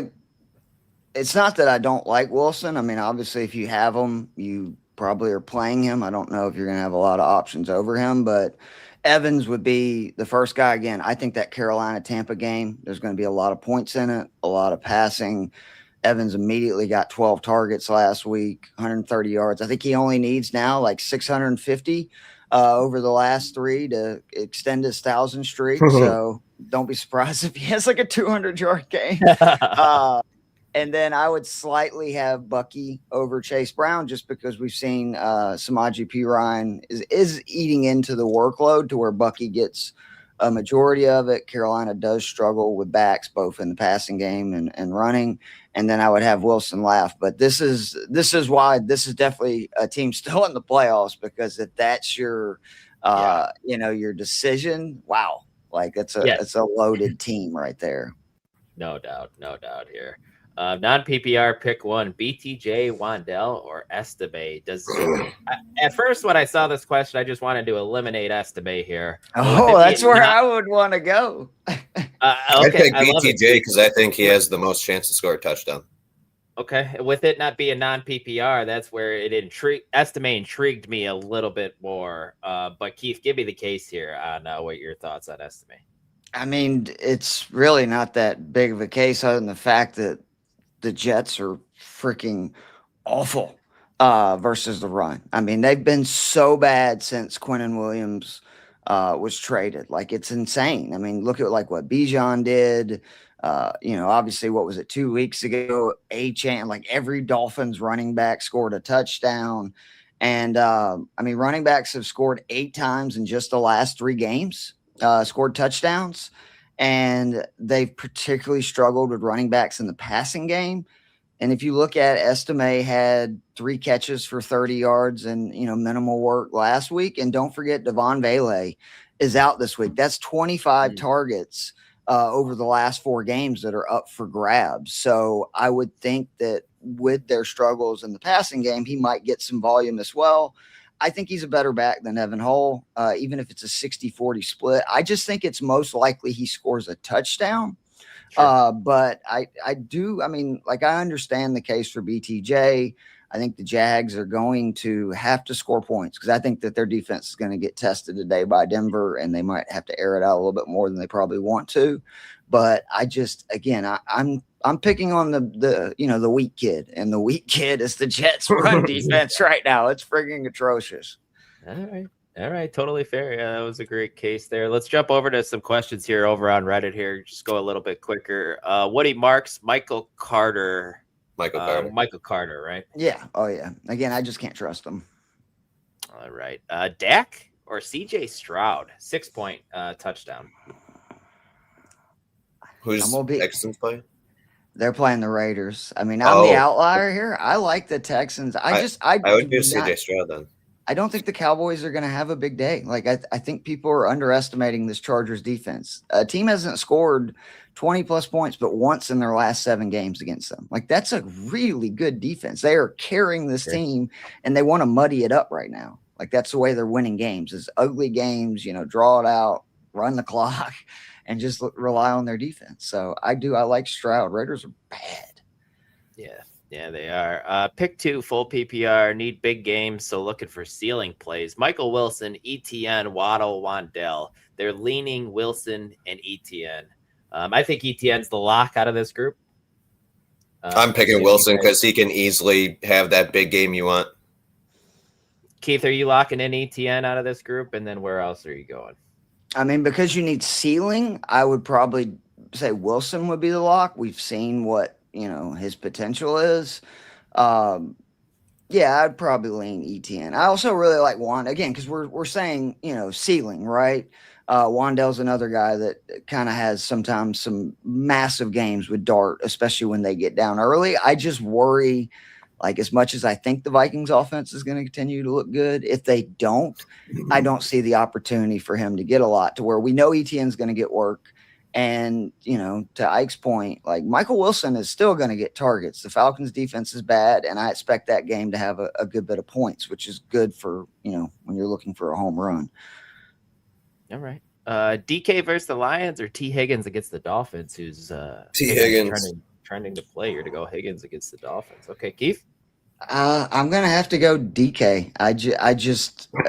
it's not that I don't like Wilson. I mean, obviously, if you have him, you probably are playing him. I don't know if you're going to have a lot of options over him, but Evans would be the first guy. Again, I think that Carolina-Tampa game, there's going to be a lot of points in it, a lot of passing. Evans immediately got 12 targets last week, 130 yards. I think he only needs now like 650 over the last 3 to extend his 1,000 streak. So don't be surprised if he has like a 200-yard game. And then I would slightly have Bucky over Chase Brown just because we've seen Samaje Perine is eating into the workload to where Bucky gets a majority of it. Carolina does struggle with backs, both in the passing game and running. And then I would have Wilson laugh. But this is why this is definitely a team still in the playoffs, because if that's your, your decision, wow. Like it's a loaded team right there. No doubt here. Non-PPR pick one, BTJ, Wandell, or Estime. At first when I saw this question, I just wanted to eliminate Estime here. Oh, that's where I would want to go. I pick BTJ because I think he has the most chance to score a touchdown. Okay, with it not being non-PPR, that's where it Estime intrigued me a little bit more. But Keith, give me the case here on what your thoughts on Estime. I mean, it's really not that big of a case, other than the fact that the Jets are freaking awful versus the run. I mean, they've been so bad since Quinnen Williams was traded. Like, it's insane. I mean, look at like what Bijan did. Obviously, what was it, 2 weeks ago? Like every Dolphins running back scored a touchdown. And running backs have scored 8 times in just the last 3 games, scored touchdowns. And they've particularly struggled with running backs in the passing game. And if you look at Estime had 3 catches for 30 yards and, minimal work last week. And don't forget, Devon Vele is out this week. That's 25 targets over the last 4 games that are up for grabs. So I would think that with their struggles in the passing game, he might get some volume as well. I think he's a better back than Evan Hull, even if it's a 60-40 split. I just think it's most likely he scores a touchdown. Sure. But I understand the case for BTJ. I think the Jags are going to have to score points because I think that their defense is going to get tested today by Denver, and they might have to air it out a little bit more than they probably want to. But I'm picking on the weak kid, and the weak kid is the Jets run defense right now. It's freaking atrocious. All right. Totally fair. Yeah, that was a great case there. Let's jump over to some questions here over on Reddit here. Just go a little bit quicker. Woody Marks, Michael Carter, right? Yeah. Oh yeah. Again, I just can't trust him. All right. Dak or CJ Stroud, 6-point touchdown. Who's Texans playing? They're playing the Raiders. I mean, I'm the outlier here. I like the Texans. I would do CJ Stroud then. I don't think the Cowboys are going to have a big day. Like, I think people are underestimating this Chargers defense. A team hasn't scored 20-plus points but once in their last 7 games against them. Like, that's a really good defense. They are carrying this team, and they want to muddy it up right now. Like, that's the way they're winning games is ugly games, draw it out, run the clock, and just rely on their defense. So I like Stroud. Raiders are bad. Yeah, they are. Pick 2, full PPR, need big games, so looking for ceiling plays. Michael Wilson, ETN, Waddle, Wandell. They're leaning Wilson and ETN. I think ETN's the lock out of this group. I'm picking Wilson because he can easily have that big game you want. Keith, are you locking in ETN out of this group? And then where else are you going? I mean, because you need ceiling, I would probably say Wilson would be the lock. We've seen what his potential is. I'd probably lean ETN. I also really like Wand again because we're saying ceiling, right? Wandell's another guy that kind of has sometimes some massive games with Dart, especially when they get down early. I just worry, like, as much as I think the Vikings offense is going to continue to look good, if they don't, I don't see the opportunity for him to get a lot to where we know ETN's going to get work. And, to Ike's point, like, Michael Wilson is still going to get targets. The Falcons defense is bad, and I expect that game to have a good bit of points, which is good for, when you're looking for a home run. All right. DK versus the Lions or T. Higgins against the Dolphins, who's T. Higgins trending to play here to go Higgins against the Dolphins. Okay, Keith? I'm going to have to go DK.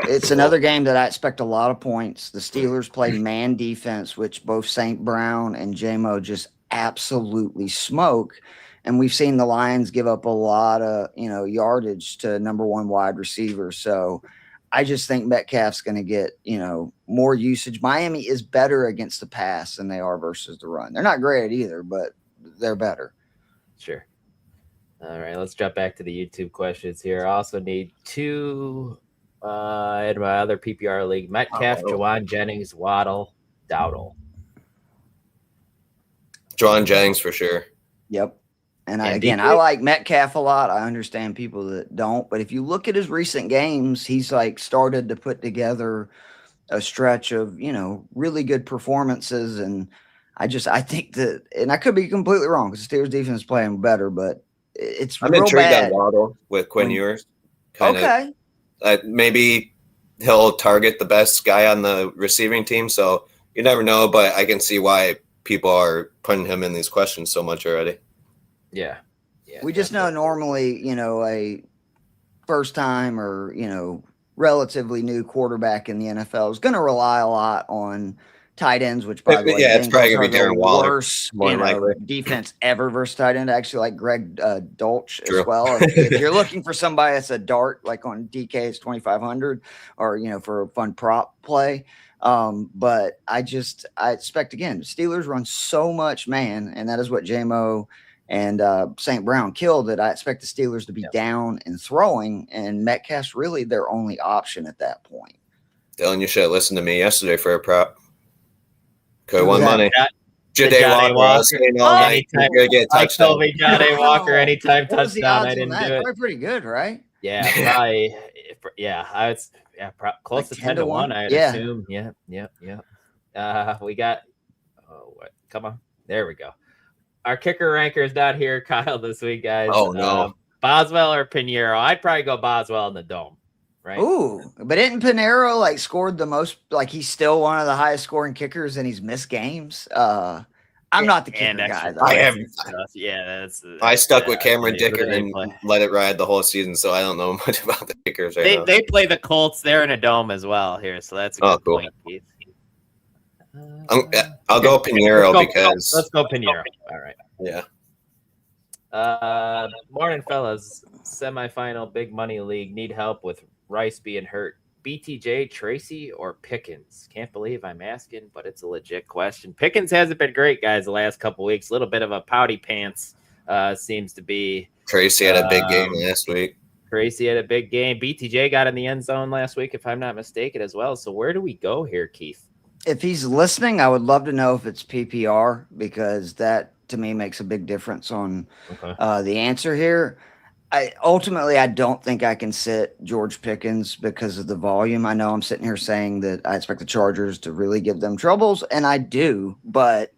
It's another game that I expect a lot of points. The Steelers play man defense, which both St. Brown and JMO just absolutely smoke. And we've seen the Lions give up a lot of, yardage to number 1 wide receiver. So I just think Metcalf's going to get, more usage. Miami is better against the pass than they are versus the run. They're not great at either, but they're better. Sure. All right, let's jump back to the YouTube questions here. I also need 2 in my other PPR league. Metcalf, Jawan Jennings, Waddle, Dowdle. John Jennings for sure. Yep. And I like Metcalf a lot. I understand people that don't, but if you look at his recent games, he's like started to put together a stretch of, really good performances. And I think that, and I could be completely wrong because the Steelers defense is playing better, but it's I'm real intrigued bad. on Waddle with Quinn Ewers. Okay. Maybe he'll target the best guy on the receiving team. So you never know, but I can see why people are putting him in these questions so much already. Yeah. We just know normally, a first time or, relatively new quarterback in the NFL is going to rely a lot on tight ends, which by the way, it's probably going to be Darren Waller. Worst, defense ever versus tight end. Actually, like Greg Dolch as well. If you're looking for somebody that's a dart, like on DK, it's 2,500, or for a fun prop play. But I expect again, Steelers run so much man, and that is what JMO and St. Brown killed, that I expect the Steelers to be down and throwing, and Metcalf's really their only option at that point. Dylan, you should have listened to me yesterday for a prop. Could have won money. Jade Walker. Anytime you're going to get a touchdown. I told me Jade Walker anytime touchdown. I didn't do it. Probably pretty good, right? Yeah, probably. Close like to 10 to 1, I'd assume. Yeah. We got. Oh, what? Come on. There we go. Our kicker ranker is not here, Kyle, this week, guys. Oh, no. Boswell or Pinheiro? I'd probably go Boswell in the dome, right? Ooh, but isn't Pinheiro scored the most? He's still one of the highest scoring kickers, and he's missed games. I'm not the kicker guy, though. I am. Yeah, I stuck with Cameron Dicker and let it ride the whole season, so I don't know much about the kickers right now. They play the Colts. They're in a dome as well here, so that's a good point, Keith. I'll go Pinheiro because let's go Pinheiro. All right. Yeah. Morning, fellas. Semifinal big money league. Need help with Rice being hurt. BTJ, Tracy, or Pickens? Can't believe I'm asking, but it's a legit question. Pickens hasn't been great, guys, the last couple weeks. A little bit of a pouty pants seems to be. Tracy had a big game last week. Tracy had a big game. BTJ got in the end zone last week, if I'm not mistaken, as well. So where do we go here, Keith? If he's listening, I would love to know if it's PPR, because that to me makes a big difference on the answer here. I don't think I can sit George Pickens because of the volume. I know I'm sitting here saying that I expect the Chargers to really give them troubles, and I do, but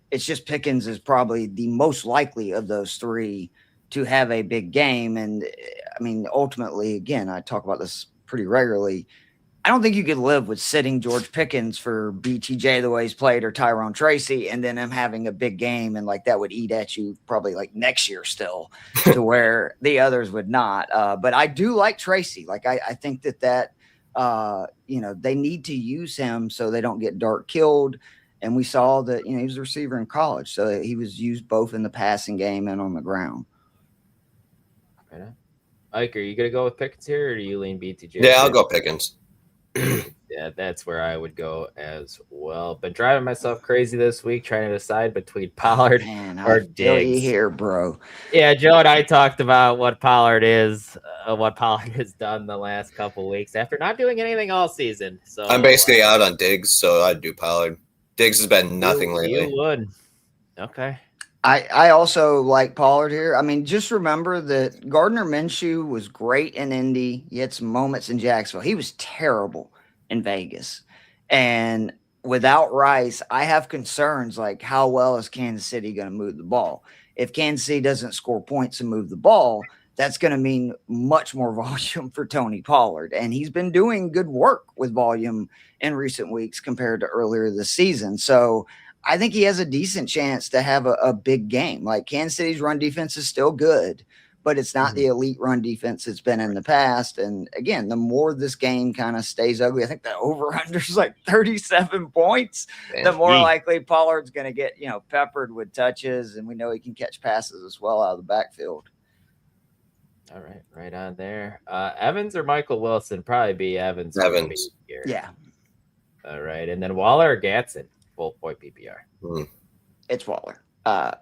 it's just Pickens is probably the most likely of those three to have a big game. And I mean, ultimately, again, I talk about this pretty regularly. I don't think you could live with sitting George Pickens for BTJ the way he's played, or Tyrone Tracy, and then him having a big game, and that would eat at you probably next year still, to where the others would not. But I do like Tracy. I think that they need to use him so they don't get dart killed. And we saw that he was a receiver in college, so he was used both in the passing game and on the ground. Right. Ike, are you gonna go with Pickens here, or do you lean BTJ? Yeah, I'll go Pickens. Yeah, that's where I would go as well. Been driving myself crazy this week trying to decide between Pollard or Diggs. Here, bro. Yeah, Joe and I talked about what Pollard is, what Pollard has done the last couple weeks after not doing anything all season. So I'm basically out on Diggs, so I'd do Pollard. Diggs has been nothing lately. You would. Okay. I also like Pollard here. I mean, just remember that Gardner Minshew was great in Indy. He had some moments in Jacksonville. He was terrible in Vegas. And without Rice, I have concerns how well is Kansas City going to move the ball? If Kansas City doesn't score points and move the ball, that's going to mean much more volume for Tony Pollard. And he's been doing good work with volume in recent weeks compared to earlier this season. So I think he has a decent chance to have a big game. Kansas City's run defense is still good, but it's not the elite run defense it's been in the past. And again, the more this game kind of stays ugly, I think the over-under is 37 points, the more likely Pollard's going to get, peppered with touches. And we know he can catch passes as well out of the backfield. All right. Right on there. Evans or Michael Wilson? Probably be Evans. Yeah. All right. And then Waller or Gatson? Full point PPR. It's Waller.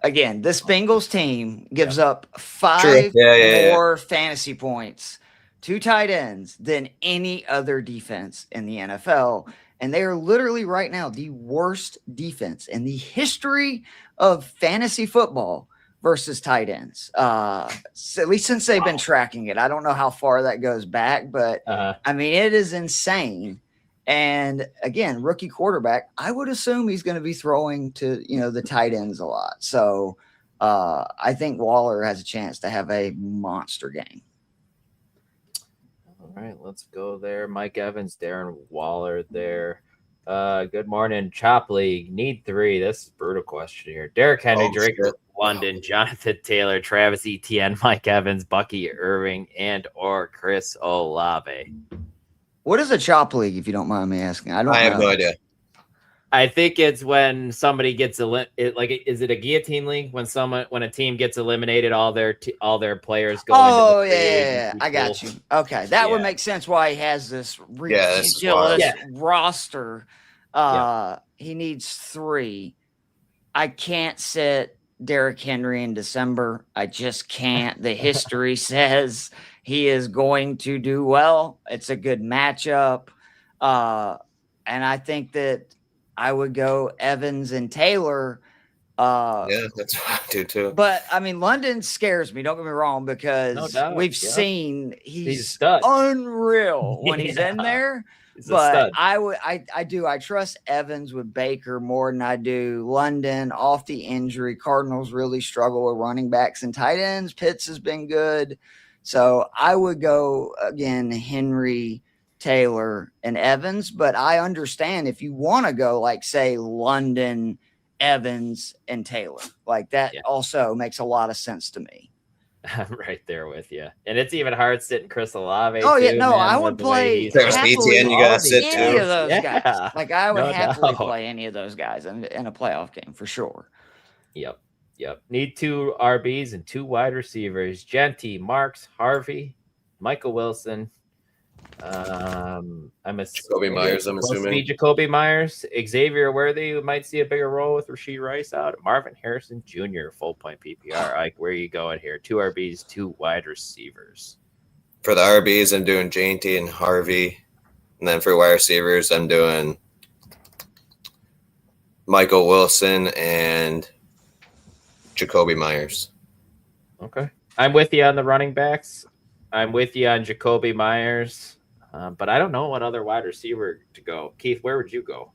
Again, this Bengals team gives up 5 more fantasy points to tight ends than any other defense in the NFL. and they are literally right now the worst defense in the history of fantasy football versus tight ends. So at least since they've been tracking it. I don't know how far that goes back, but I mean, it is insane. And again, rookie quarterback, I would assume he's going to be throwing to, the tight ends a lot. So I think Waller has a chance to have a monster game. All right, let's go there. Mike Evans, Darren Waller there. Good morning, Chop League. Need 3. This is a brutal question here. Derrick Henry, Drake London, Jonathan Taylor, Travis Etienne, Mike Evans, Bucky Irving, and or Chris Olave. What is a Chop League, if you don't mind me asking? I have no idea. I think it's when somebody gets is it a guillotine league when a team gets eliminated, all their players go. Oh yeah, I got you. Okay, that would make sense. Why he has this ridiculous roster. He needs 3. I can't sit Derrick Henry in December. I just can't. The history says he is going to do well. It's a good matchup, and I think that I would go Evans and Taylor. That's what I do too. But I mean, London scares me. Don't get me wrong, because we've seen he's unreal when he's in there. But I trust Evans with Baker more than I do London off the injury. Cardinals really struggle with running backs and tight ends. Pitts has been good. So I would go again, Henry, Taylor, and Evans. But I understand if you want to go like say London, Evans, and Taylor, like that also makes a lot of sense to me. I'm right there with you. And it's even hard sitting Chris Olave. Oh, yeah. No, I would play happily any of those guys. Like, I would happily play any of those guys in a playoff game for sure. Yep. Need 2 RBs and 2 wide receivers. Genty, Marks, Harvey, Michael Wilson. Jacoby Myers, I'm assuming. Jacoby Myers, Xavier Worthy, who might see a bigger role with Rashee Rice out. Marvin Harrison Jr., full point PPR. Ike, where are you going here? 2 RBs, 2 wide receivers. For the RBs, I'm doing Janty and Harvey. And then for wide receivers, I'm doing Michael Wilson and Jacoby Myers. Okay. I'm with you on the running backs. I'm with you on Jacoby Myers. But I don't know what other wide receiver to go. Keith, where would you go?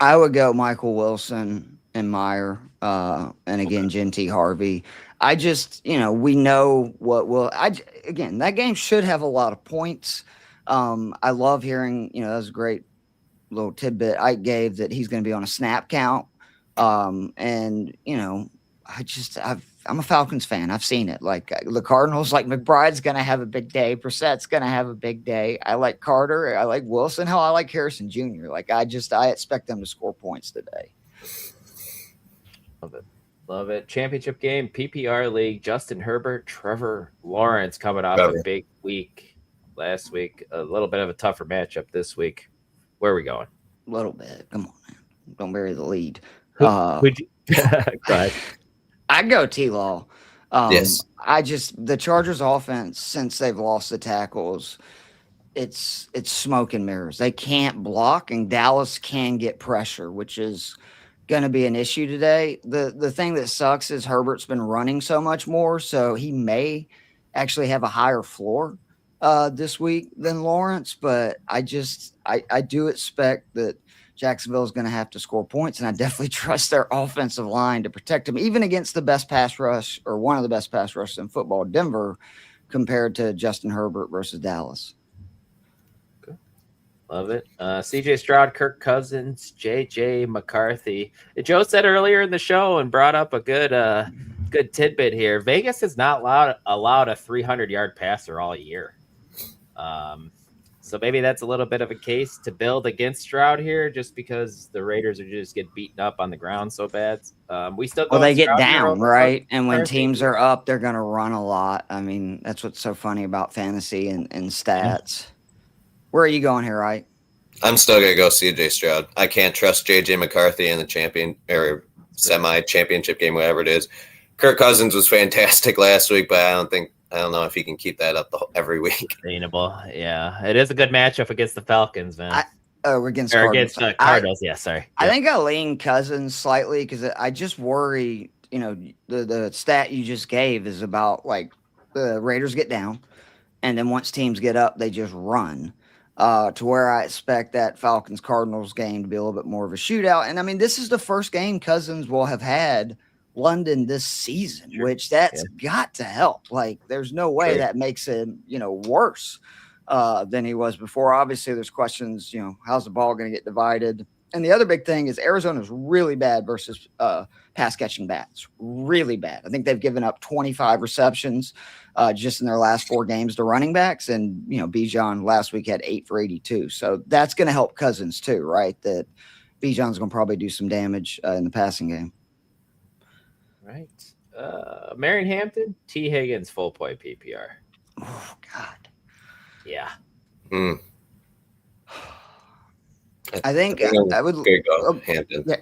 I would go Michael Wilson and Meyer, and again, Genty, Harvey. I just, we know what will. Again, that game should have a lot of points. I love hearing, that was a great little tidbit Ike gave that he's going to be on a snap count. And, I'm a Falcons fan. I've seen it. Like the Cardinals, like McBride's going to have a big day. Brissett's going to have a big day. I like Carter. I like Wilson. Hell, I like Harrison Jr. Like I expect them to score points today. Love it. Championship game, PPR league, Justin Herbert, Trevor Lawrence coming off a big week last week. A little bit of a tougher matchup this week. Where are we going? A little bit. Come on, man. Don't bury the lead. Go ahead. I'd go T-Law. Yes. The Chargers offense, since they've lost the tackles, it's smoke and mirrors. They can't block, and Dallas can get pressure, which is going to be an issue today. The thing that sucks is Herbert's been running so much more, so he may actually have a higher floor this week than Lawrence, but I do expect that Jacksonville is going to have to score points, and I definitely trust their offensive line to protect them, even against the best pass rush or one of the best pass rushes in football, Denver, compared to Justin Herbert versus Dallas. Okay. Love it. CJ Stroud, Kirk Cousins, JJ McCarthy. Joe said earlier in the show and brought up a good tidbit here. Vegas has not allowed a 300-yard passer all year. So maybe that's a little bit of a case to build against Stroud here, just because the Raiders are just get beaten up on the ground so bad. They get down, right? And when teams are up, they're going to run a lot. I mean, that's what's so funny about fantasy and stats. Where are you going here, right? I'm still going to go CJ Stroud. I can't trust JJ McCarthy in the champion or semi-championship game, whatever it is. Kirk Cousins was fantastic last week, but I don't know if he can keep that up every week. Sustainable. Yeah. It is a good matchup against the Falcons, man. Against Cardinals. Cardinals. Yeah, sorry. I think I lean Cousins slightly because I just worry. The stat you just gave is about like the Raiders get down, and then once teams get up, they just run. To where I expect that Falcons Cardinals game to be a little bit more of a shootout. And I mean, this is the first game Cousins will have had London this season, which that's got to help. Like, there's no way that makes him, worse than he was before. Obviously, there's questions, how's the ball going to get divided? And the other big thing is Arizona's really bad versus pass catching bats. Really bad. I think they've given up 25 receptions just in their last 4 games to running backs. And, Bijan last week had 8 for 82. So that's going to help Cousins too, right? That Bijan's going to probably do some damage in the passing game. Right. Marion Hampton, T. Higgins, full point PPR. Oh, God. Yeah. I think I would go Hampton. Yeah,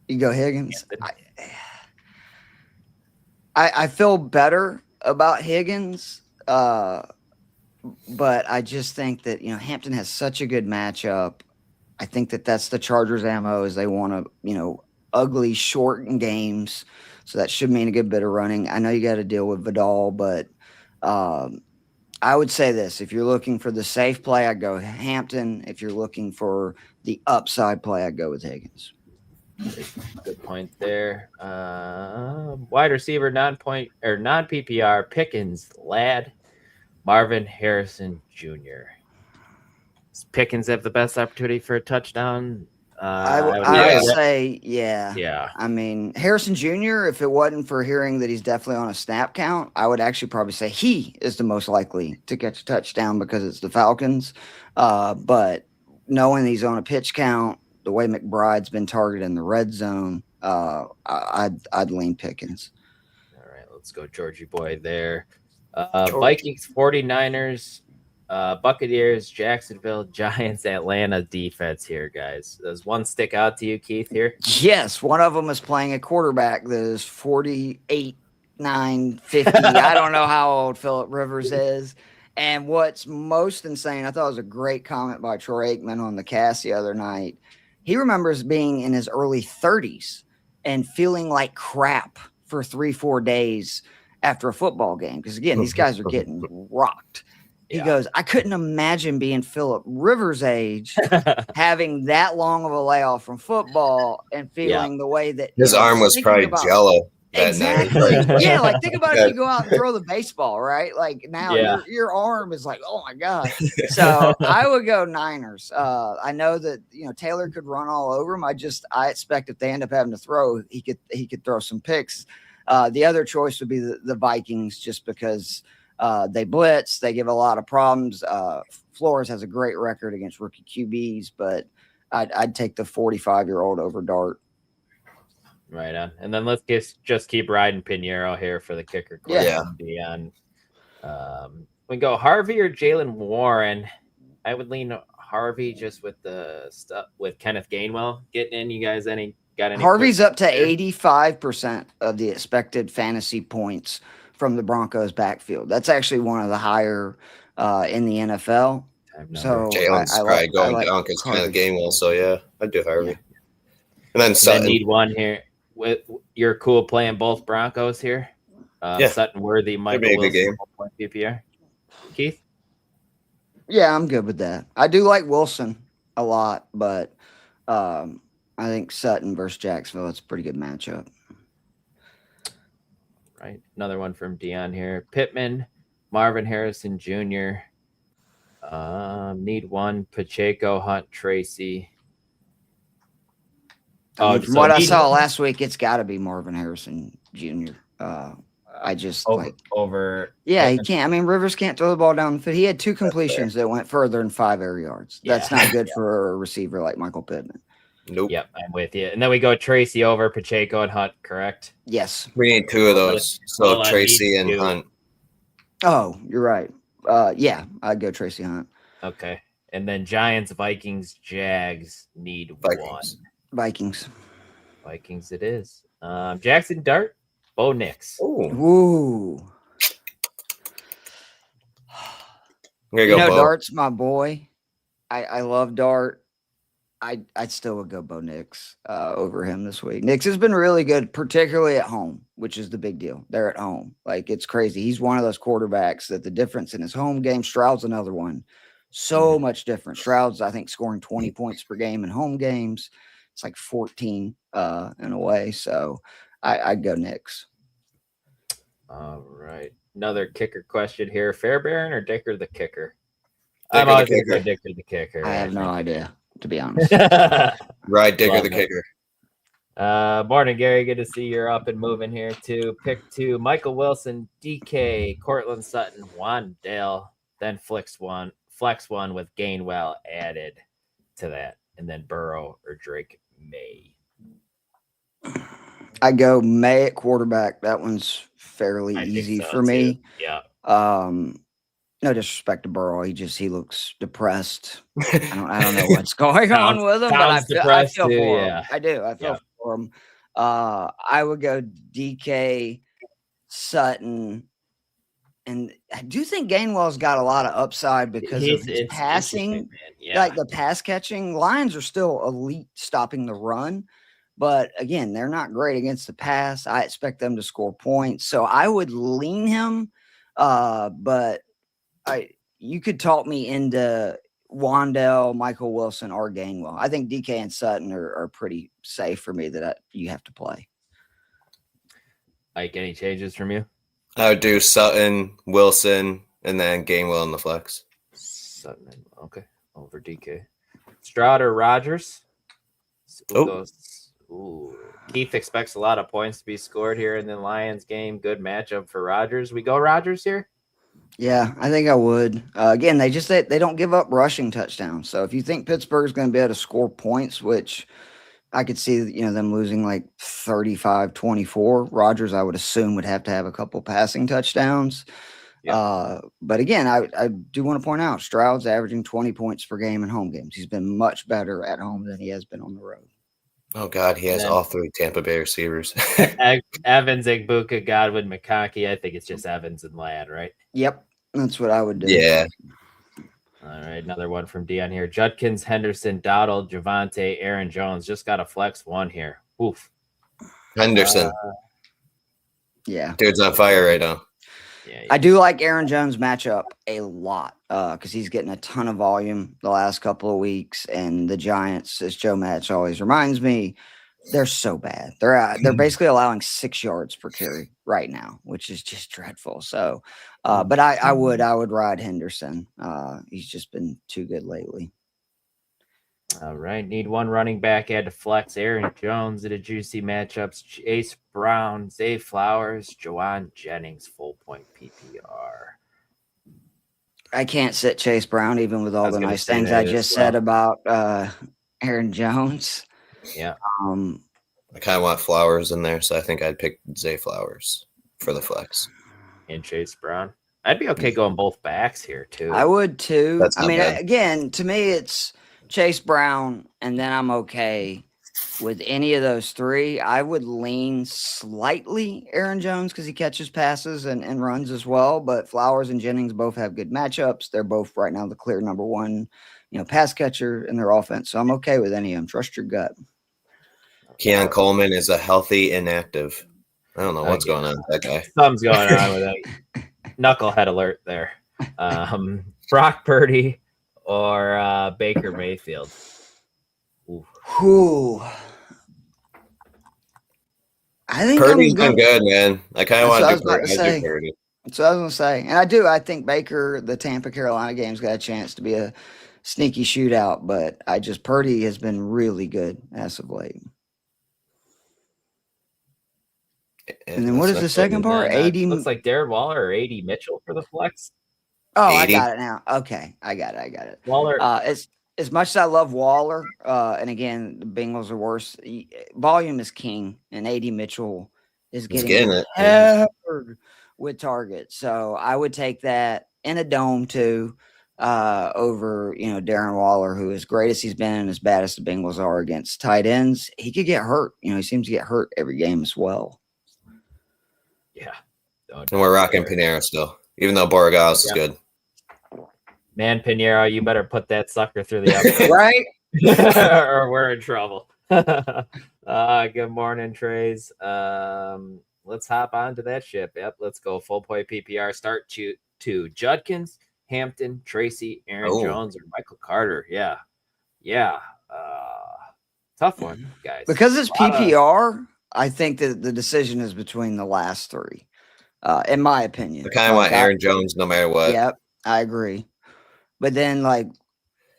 you go Higgins. I feel better about Higgins, but I just think that Hampton has such a good matchup. I think that's the Chargers' ammo is they want to ugly shorten games, so that should mean a good bit of running. I know you got to deal with Vidal, but I would say this: if you're looking for the safe play, I'd go Hampton. If you're looking for the upside play, I'd go with Higgins. Good point there. Wide receiver, non-PPR, Pickens, Ladd, Marvin Harrison Jr. Does Pickens have the best opportunity for a touchdown? I would say, yeah. Yeah. I mean, Harrison Jr., if it wasn't for hearing that he's definitely on a snap count, I would actually probably say he is the most likely to catch a touchdown because it's the Falcons. But knowing he's on a pitch count, the way McBride's been targeted in the red zone, I'd lean Pickens. All right, let's go Georgie boy there. Vikings, 49ers, Buccaneers, Jacksonville, Giants, Atlanta defense here, guys. Does one stick out to you, Keith, here? Yes, one of them is playing a quarterback that is 48, 9, 50. I don't know how old Phillip Rivers is. And what's most insane, I thought it was a great comment by Troy Aikman on the cast the other night. He remembers being in his early 30s and feeling like crap for 3-4 days after a football game. Because, again, these guys are getting rocked. He goes, I couldn't imagine being Phillip Rivers' age, having that long of a layoff from football and feeling the way that his arm was probably jello. Exactly. Yeah, like think about if you go out and throw the baseball, right? Like now your arm is like, oh my God. So I would go Niners. I know that Taylor could run all over him. I expect if they end up having to throw, he could throw some picks. The other choice would be the Vikings, just because they blitz, they give a lot of problems. Flores has a great record against rookie QBs, but I'd take the 45-year-old over Dart. Right on. And then let's just keep riding Pinheiro here for the kicker question. We go Harvey or Jalen Warren. I would lean Harvey just with the stuff with Kenneth Gainwell getting in. You guys got any? Harvey's up to 85% of the expected fantasy points from the Broncos backfield. That's actually one of the higher in the NFL. So Jalen's probably going down because Kenneth Gainwell. So yeah, I'd do Harvey. And then Sutton. Need one here. You're cool playing both Broncos here. Sutton Worthy, Michael Wilson, PPR. Keith? Yeah, I'm good with that. I do like Wilson a lot, but I think Sutton versus Jacksonville, it's a pretty good matchup. Right. Another one from Dion here. Pittman, Marvin Harrison Jr. Need one. Pacheco, Hunt, Tracy. From what I saw last week, it's got to be Marvin Harrison Jr. I just over. Yeah, he can't. I mean, Rivers can't throw the ball down the field. He had 2 completions that went further than 5 air yards. That's not good for a receiver like Michael Pittman. Nope. Yep, I'm with you. And then we go Tracy over Pacheco and Hunt, correct? Yes. We need 2 of those. So Tracy and Hunt. Oh, you're right. Yeah, I'd go Tracy Hunt. Okay. And then Giants, Vikings, Jags need one. Vikings it is. Jackson Dart, Bo Nix. Ooh. I'm gonna go Bo. Dart's my boy. I love Dart. I still would go Bo Nix over him this week. Nix has been really good, particularly at home, which is the big deal. They're at home. Like, it's crazy. He's one of those quarterbacks that the difference in his home game, Stroud's another one, so much different. Stroud's, I think, scoring 20 points per game in home games. It's like 14 in a way. So I'd go Nix. All right. Another kicker question here. Fairbairn or Dicker the kicker? Dicker I'm always the kicker. Dicker the kicker. I have no idea, to be honest. Right, Dicker Love the it. kicker. Morning, Gary. Good to see you're up and moving here too. Pick 2, Michael Wilson, DK, Cortland Sutton, Wandale, then flex one with Gainwell added to that, and then Burrow or Drake May. I go May at quarterback. That one's fairly easy for me. Too. Yeah. No disrespect to Burrow. He looks depressed. I don't know what's going on with him, but I feel too, for yeah. him. I do. I feel for him. I would go DK, Sutton, and I do think Gainwell's got a lot of upside because of his passing. Like the pass catching. Lions are still elite stopping the run, but again, they're not great against the pass. I expect them to score points, so I would lean him. But you could talk me into Wandale, Michael Wilson, or Gainwell. I think DK and Sutton are pretty safe for me that you have to play. Ike, any changes from you? I would do Sutton, Wilson, and then Gainwell in the flex. Sutton, okay, over DK. Stroud or Rodgers? Keith expects a lot of points to be scored here in the Lions game. Good matchup for Rodgers. We go Rodgers here? Yeah, I think I would. Again, they don't give up rushing touchdowns. So if you think Pittsburgh's going to be able to score points, which I could see, them losing like 35-24, Rodgers, I would assume, would have to have a couple passing touchdowns. Yeah. But again, I do want to point out Stroud's averaging 20 points per game in home games. He's been much better at home than he has been on the road. Oh, God, he has all 3 Tampa Bay receivers. Evans, Igbuka, Godwin, McConkey. I think it's just Evans and Ladd, right? Yep, that's what I would do. Yeah. All right, another one from Dion here. Judkins, Henderson, Dowdle, Javonte, Aaron Jones. Just got a flex one here. Oof. Henderson. Yeah. Dude's on fire right now. Yeah, I do like Aaron Jones' matchup a lot because he's getting a ton of volume the last couple of weeks. And the Giants, as Joe Match always reminds me, they're so bad. They're basically allowing 6 yards per carry right now, which is just dreadful. So, but I would ride Henderson. He's just been too good lately. All right. Need one running back. Add to flex. Aaron Jones at a juicy matchups. Chase Brown, Zay Flowers, Juwan Jennings, full point PPR. I can't sit Chase Brown, even with all the nice things I just said about Aaron Jones. Yeah. I kind of want Flowers in there, so I think I'd pick Zay Flowers for the flex. And Chase Brown. I'd be okay going both backs here, too. I would, too. That's not bad. Again, to me, it's Chase Brown, and then I'm okay with any of those 3. I would lean slightly Aaron Jones because he catches passes and runs as well, but Flowers and Jennings both have good matchups. They're both right now the clear number 1, pass catcher in their offense. So I'm okay with any of them. Trust your gut. Keon Coleman is a healthy inactive. I don't know what's going on with that guy. Something's going on with that. Knucklehead alert there. Brock Purdy or Baker Mayfield. Ooh. I think Purdy's been good, man. I kind of want to do Purdy. That's what I was going to say. And I think Baker, the Tampa Carolina game's got a chance to be a sneaky shootout, but Purdy has been really good as of late. And then what is the second part? 80. Looks like Darren Waller or 80 Mitchell for the flex. Oh, 80. I got it now. Okay, I got it. Waller. As much as I love Waller, and again, the Bengals are worse. Volume is king, and 80 Mitchell is getting hammered with targets. So I would take that in a dome too, over Darren Waller, who, as great as he's been and as bad as the Bengals are against tight ends, he could get hurt. He seems to get hurt every game as well. Yeah. And we're rocking Pinheiro still, even though Borregales is good. Man, Pinheiro, you better put that sucker through the upper. Right? or we're in trouble. Good morning, Trays. Let's hop onto that ship. Yep, let's go full point PPR. Start to Judkins, Hampton, Tracy, Aaron Jones, or Michael Carter. Yeah. Tough one, guys. Because it's PPR, I think that the decision is between the last three, in my opinion. I kind of want Aaron Jones no matter what. Yep, I agree. But then,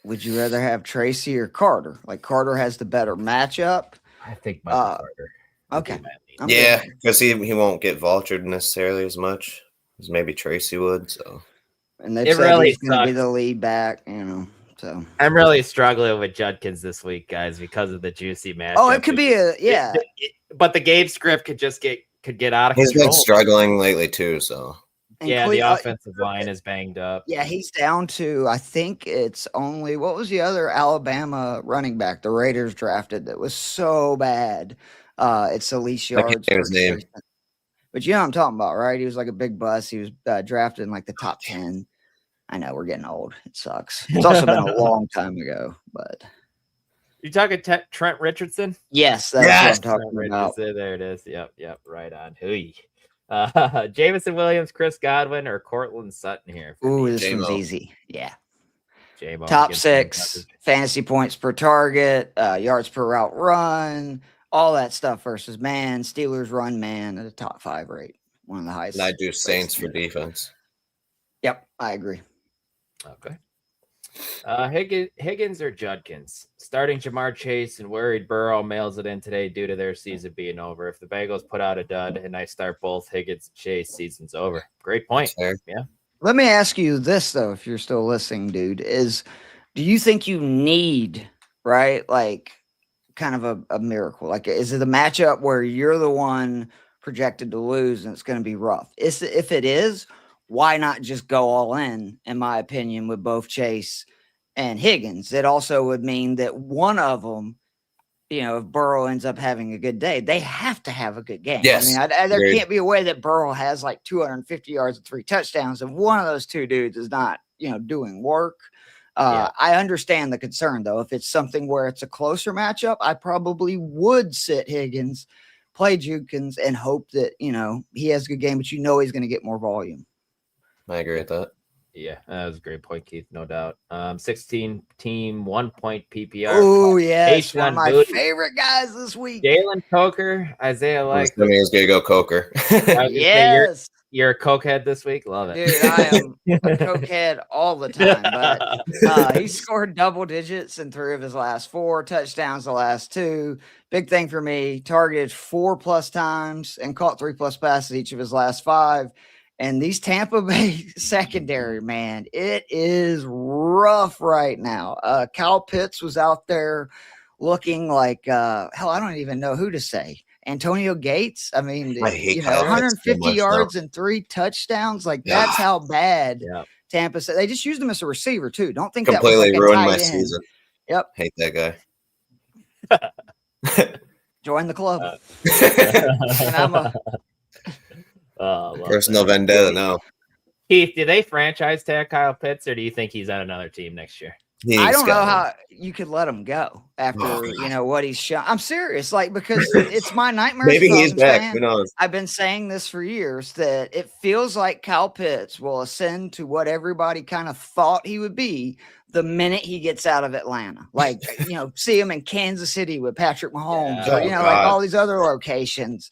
would you rather have Tracy or Carter? Carter has the better matchup. I think Michael Carter. Okay. Yeah, because he won't get vultured necessarily as much as maybe Tracy would. So, and they've said he's going to be the lead back, So I'm really struggling with Judkins this week, guys, because of the juicy matchup. Oh, it could be but the game script could get out of control. He's been struggling lately too, so. And the offensive line is banged up. Yeah, he's down to, I think it's only, what was the other Alabama running back the Raiders drafted that was so bad? It's the least yards. His name. But you know what I'm talking about, right? He was like a big bust. He was drafted in the top 10. I know we're getting old. It sucks. It's also been a long time ago, but. You talking Trent Richardson? Yes, that's what I'm talking about. There it is. Yep, right on. Hooey. Jameson Williams, Chris Godwin, or Cortland Sutton here. Ooh, this one's easy. Yeah. J-Mo top 6 fantasy points per target, yards per route run, all that stuff versus man. Steelers run man at a top 5 rate. One of the highest. And I do Saints for defense. Yep, I agree. Okay. Higgins or Judkins? Starting Jamar Chase and worried Burrow mails it in today due to their season being over. If the Bengals put out a dud and I start both Higgins and Chase, season's over. Great point. Yeah. Let me ask you this, though, if you're still listening, dude, do you think you need, right, kind of a miracle? Is it a matchup where you're the one projected to lose and it's going to be rough? If it is, why not just go all in my opinion, with both Chase and Higgins? It also would mean that one of them, if Burrow ends up having a good day, they have to have a good game. Yes. I mean, there can't be a way that Burrow has 250 yards and 3 touchdowns, and one of those two dudes is not, doing work. I understand the concern, though. If it's something where it's a closer matchup, I probably would sit Higgins, play Judkins, and hope that, he has a good game, but he's going to get more volume. I agree with that. Yeah, that was a great point, Keith. No doubt. 16 team 1 point PPR. Oh yes, one of my favorite guys this week. Jalen Coker, Isaiah He's gonna go Coker. Yes, you're a cokehead this week. Love it, dude. I am a cokehead all the time. But he scored double digits in 3 of his last 4 touchdowns. The last 2. Big thing for me. Targeted 4+ times and caught 3+ passes each of his last 5. And these Tampa Bay secondary, man, it is rough right now. Kyle Pitts was out there looking like, hell, I don't even know who to say. Antonio Gates. I mean, 150 yards and 3 touchdowns. That's how bad Tampa said. They just used him as a receiver, too. Don't think completely that ruined my season. Yep. Hate that guy. Join the club. And I'm personal vendetta now. Keith, do they franchise tag Kyle Pitts, or do you think he's on another team next year? I don't know how you could let him go after what he's shown. I'm serious, because it's my nightmare. Maybe he's back. Who knows? I've been saying this for years that it feels like Kyle Pitts will ascend to what everybody kind of thought he would be the minute he gets out of Atlanta. See him in Kansas City with Patrick Mahomes, or all these other locations.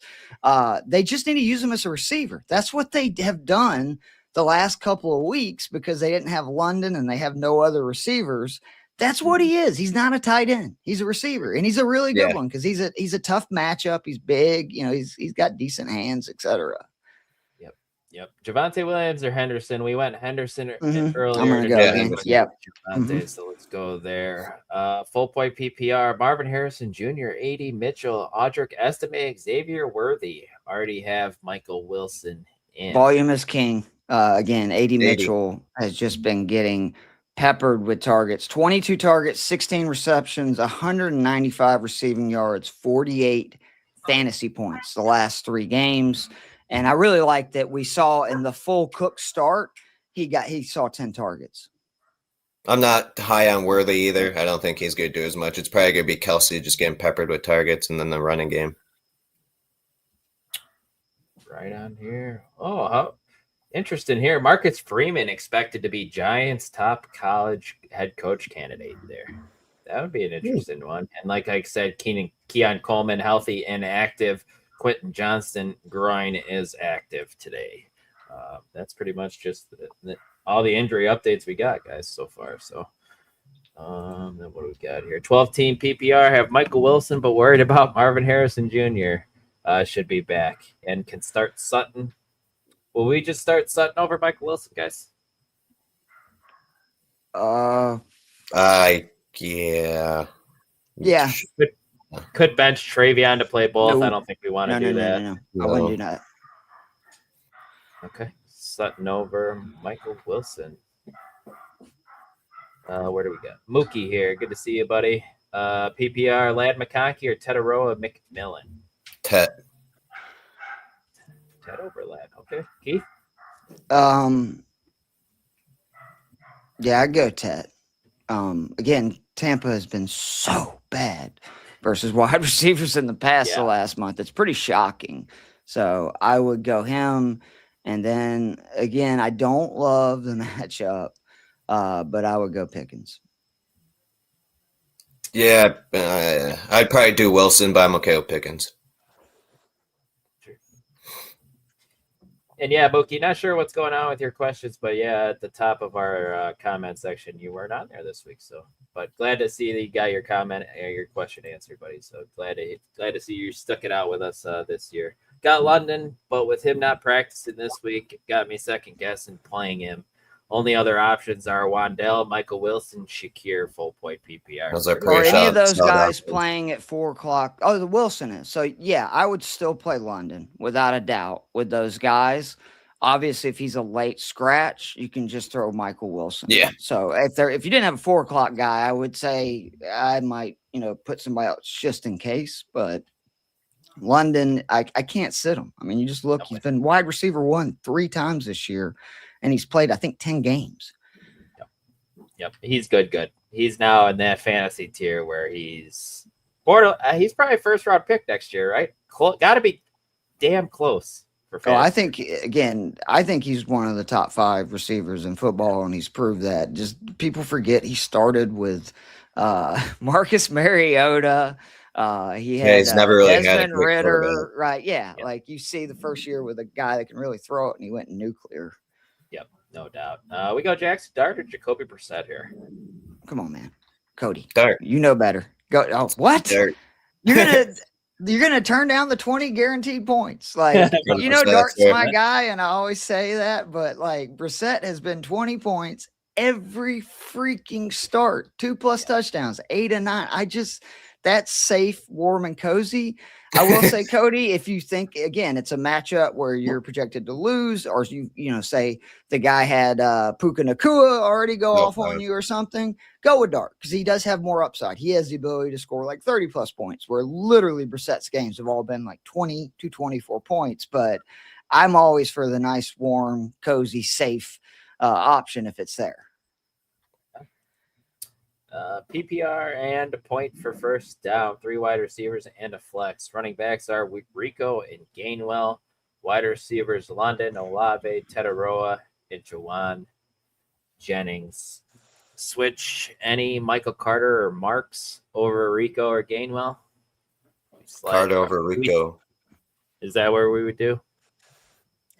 They just need to use him as a receiver. That's what they have done the last couple of weeks because they didn't have London and they have no other receivers. That's what he is. He's not a tight end. He's a receiver, and he's a really good one because he's a tough matchup. He's big. He's got decent hands, etc. Yep. Javonte Williams or Henderson? We went Henderson earlier. I'm gonna go again. Yep. Javonte, so let's go there. Full point PPR. Marvin Harrison Jr., AD Mitchell, Audric Estime, Xavier Worthy. Already have Michael Wilson in. Volume is king. Again, AD Mitchell has just been getting peppered with targets. 22 targets, 16 receptions, 195 receiving yards, 48 fantasy points the last 3 games. And I really like that we saw in the full Cook start, he saw 10 targets. I'm not high on Worthy either. I don't think he's going to do as much. It's probably going to be Kelsey just getting peppered with targets and then the running game. Right on here. Oh, how interesting here. Marcus Freeman expected to be Giants' top college head coach candidate there. That would be an interesting one. And like I said, Keon Coleman, healthy and active. Quentin Johnston, groin is active today. That's pretty much just all the injury updates we got, guys, so far. So then what do we got here? 12-team PPR have Michael Wilson, but worried about Marvin Harrison Jr. Should be back and can start Sutton. Will we just start Sutton over Michael Wilson, guys? Yeah. Yeah. Could bench Travion to play both. No. I don't think we want to do that. No. I wouldn't do that. Okay. Sutton over Michael Wilson. Where do we go? Mookie here. Good to see you, buddy. PPR, Ladd McConkey or Tetaroa McMillan? Ted over Ladd. Okay. Keith? Yeah, I'd go Ted. Again, Tampa has been so bad versus wide receivers in the past the last month. It's pretty shocking. So I would go him. And then, again, I don't love the matchup, but I would go Pickens. Yeah, I'd probably do Wilson, but I'm okay with Pickens. And yeah, Mookie, not sure what's going on with your questions, but yeah, at the top of our comment section, you weren't on there this week. So, but glad to see that you got your comment, your question answered, buddy. So glad to see you stuck it out with us this year. Got London, but with him not practicing this week, it got me second guessing playing him. Only other options are Wandell, Michael Wilson, Shakir, full point PPR. Or any of those guys playing at 4 o'clock. Oh, the Wilson is. So, yeah, I would still play London without a doubt with those guys. Obviously, if he's a late scratch, you can just throw Michael Wilson. Yeah. So, if you didn't have a 4 o'clock guy, I would say I might, put somebody else just in case. But London, I can't sit him. I mean, you just look. He's been wide receiver 1 3 times this year. And he's played, I think, 10 games. Yep. He's good. He's now in that fantasy tier where he's probably a first-round pick next year, right? Got to be damn close for fantasy. I think he's one of the top 5 receivers in football, and he's proved that. Just people forget he started with Marcus Mariota. He's never really Desmond had a Ritter, right? Yeah, like you see the first year with a guy that can really throw it, and he went nuclear. Yep, no doubt. We go Jackson Dart or Jacoby Brissett here. Come on, man, Cody. Dart. You know better. Go. Oh, what? Dart. You're gonna turn down the 20 guaranteed points. Like Dart's my guy, and I always say that. But like Brissett has been 20 points every freaking start, 2+ touchdowns, 8 and 9. That's safe, warm, and cozy. I will say, Cody, if you think, again, it's a matchup where you're projected to lose, or say the guy had Puka Nacua already go off on you or something, go with Dart because he does have more upside. He has the ability to score like 30+ points, where literally Brissett's games have all been like 20 to 24 points. But I'm always for the nice, warm, cozy, safe option if it's there. PPR and a point for first down, 3 wide receivers and a flex. Running backs are Rico and Gainwell. Wide receivers, London, Olave, Tetaroa, and Jawan Jennings. Switch any Michael Carter or Marks over Rico or Gainwell? Carter over Rico. Is that where we would do?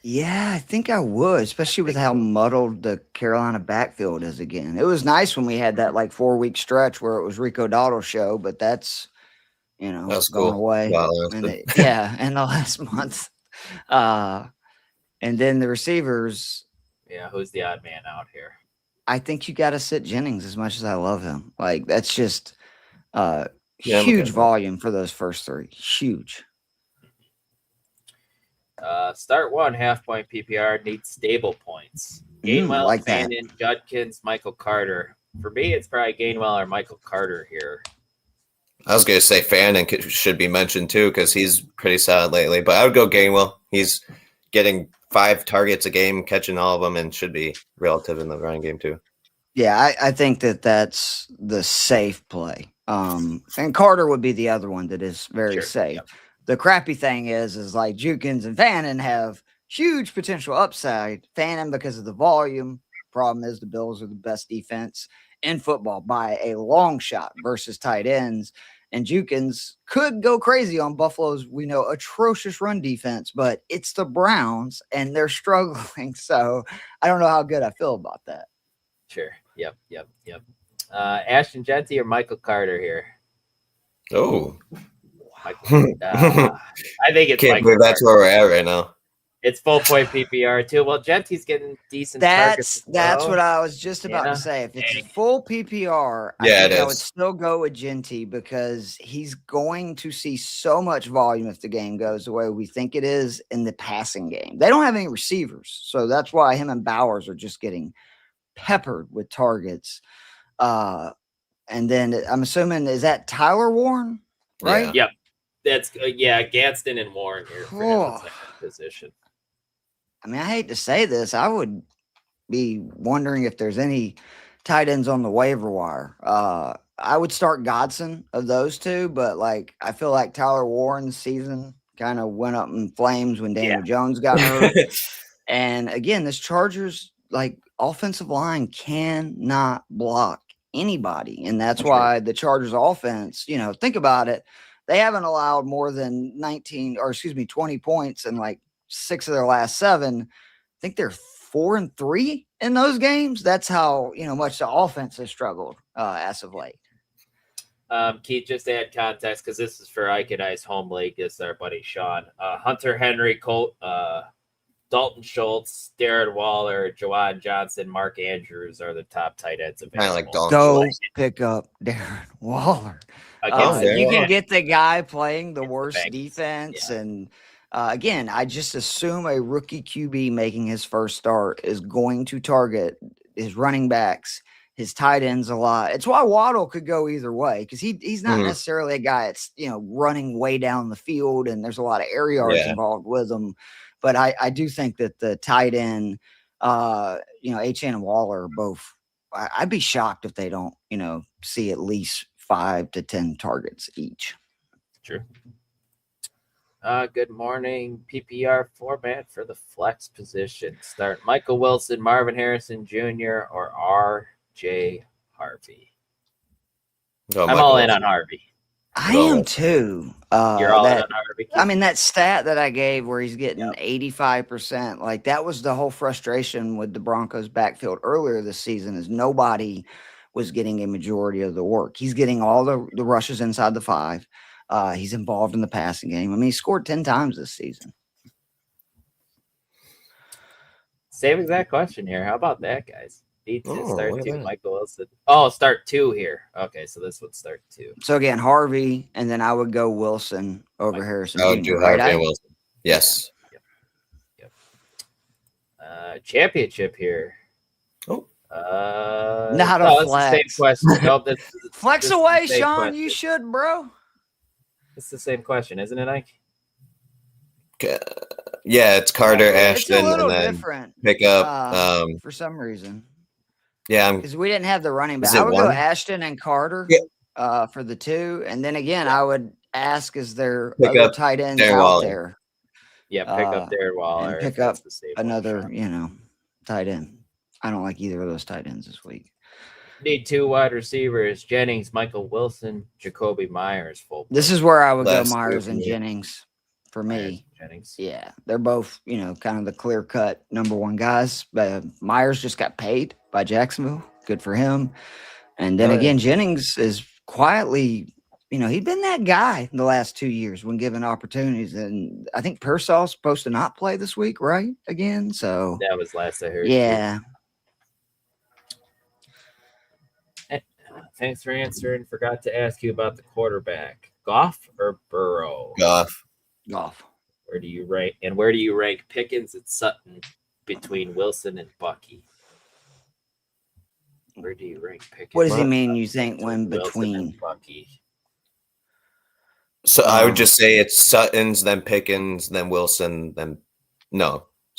Yeah, I think I would, especially with how muddled the Carolina backfield is again. It was nice when we had that like 4-week stretch where it was Rico Dowdle show, but that's gone away. In the last month. And then the receivers. Yeah, who's the odd man out here? I think you got to sit Jennings as much as I love him. Like that's just huge volume for those first 3. Huge. Start 1 half-point PPR needs stable points. Gainwell, like Fannin, Judkins, Michael Carter. For me, it's probably Gainwell or Michael Carter here. I was going to say Fannin should be mentioned too because he's pretty solid lately. But I would go Gainwell. He's getting 5 targets a game, catching all of them, and should be relative in the running game too. Yeah, I think that's the safe play. And Carter would be the other one that is very safe. Yep. The crappy thing is like Jukins and Fannin have huge potential upside. Fannin because of the volume. Problem is the Bills are the best defense in football by a long shot versus tight ends. And Jukins could go crazy on Buffalo's, we know, atrocious run defense, but it's the Browns and they're struggling. So I don't know how good I feel about that. Sure. Yep. Ashton Jeanty or Michael Carter here? Oh. I think it's Can't believe that's where we're at right now. It's full point PPR too. Well, Genty's getting decent. That's what I was just about to say. If it's full PPR, I think I would still go with Genty because he's going to see so much volume if the game goes the way we think it is in the passing game. They don't have any receivers, so that's why him and Bowers are just getting peppered with targets. And then I'm assuming, is that Tyler Warren, right? Yep. That's Gadsden and Warren here for him in position. I mean, I hate to say this. I would be wondering if there's any tight ends on the waiver wire. I would start Godson of those two, but like I feel like Tyler Warren's season kind of went up in flames when Daniel Jones got hurt. And again, this Chargers like offensive line cannot block anybody, and that's why the Chargers offense, think about it. They haven't allowed more than 20 points in like 6 of their last 7. I think they're 4-3 in those games. That's how much the offense has struggled as of late. Keith, just to add context, because this is for Ike and I's home league. This is our buddy Sean. Hunter Henry, Colt, Dalton Schultz, Darren Waller, Jawan Johnson, Mark Andrews are the top tight ends available. Like Dalton Go pick up Darren Waller. You can get the guy playing the worst defense. And again, I just assume a rookie QB making his first start is going to target his running backs, his tight ends a lot. It's why Waddle could go either way because he's not necessarily a guy that's running way down the field and there's a lot of air yards involved with him. But I do think that the tight end, Achane and Waller are both. I'd be shocked if they don't, see at least 5 to 10 targets each. True. Good morning. PPR format for the flex position. Start Michael Wilson, Marvin Harrison Jr., or R.J. Harvey. I'm all in on Harvey. I am too. You're all in on Harvey. I mean, that stat that I gave where he's getting 85%, like that was the whole frustration with the Broncos backfield earlier this season is nobody was getting a majority of the work. He's getting all the rushes inside the 5. He's involved in the passing game. I mean, he scored 10 times this season. Same exact question here. How about that, guys? Need to start 2, Michael Wilson. Oh, start 2 here. Okay, so this would start 2. So again, Harvey, and then I would go Wilson over Harrison. I would do Harvey and Wilson. Yes. Yep. Championship here. Oh. Not a flex. The same question. Nope, flex away, Sean. Question. You should, bro. It's the same question, isn't it, Ike? Yeah, it's Carter, Ashton, it's a little and then different. Pick up for some reason. Yeah, because we didn't have the running back. I would go Ashton and Carter for the 2, and then again, I would ask: is there other tight ends out there? Yeah, pick up Darren Waller. And pick up another, tight end. I don't like either of those tight ends this week. Need 2 wide receivers: Jennings, Michael Wilson, Jacoby Myers. Full. This is where I would go Myers and Jennings for me. Jennings. Yeah, they're both, kind of the clear-cut number 1 guys. But Myers just got paid by Jacksonville. Good for him. And then again, Jennings is quietly, he'd been that guy in the last 2 years when given opportunities. And I think Pearsall's supposed to not play this week, right? Again, so that was last I heard. Yeah. Thanks for answering. Forgot to ask you about the quarterback. Goff or Burrow? Goff. Where do you rank Pickens and Sutton between Wilson and Bucky? Where do you rank Pickens? What does he mean? You think when between Bucky? So I would just say it's Sutton's, then Pickens, then Wilson, then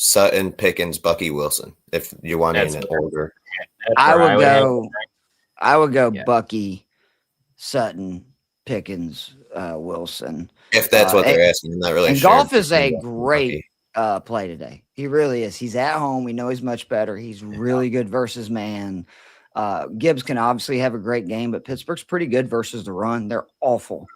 Sutton, Pickens, Bucky, Wilson. If you want in an order, I would go Bucky, Sutton, Pickens, Wilson. If that's what they're asking, I'm not really and sure. Goff is a great play today. He really is. He's at home. We know he's much better. He's really good versus man. Gibbs can obviously have a great game, but Pittsburgh's pretty good versus the run. They're awful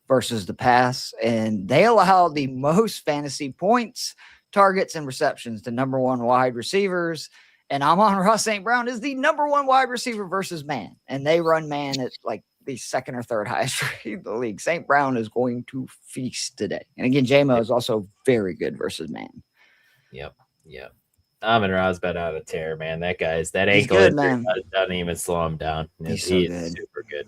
versus the pass, and they allow the most fantasy points, targets, and receptions to number one wide receivers. And Amon-Ra St. Brown is the number one wide receiver versus man, and they run man at like the second or third highest rate in the league. St. Brown is going to feast today. And again, J-Mo is also very good versus man. Yep. Amon-Ra's been out of tear, man. That ankle good, man. Doesn't even slow him down. He's super good.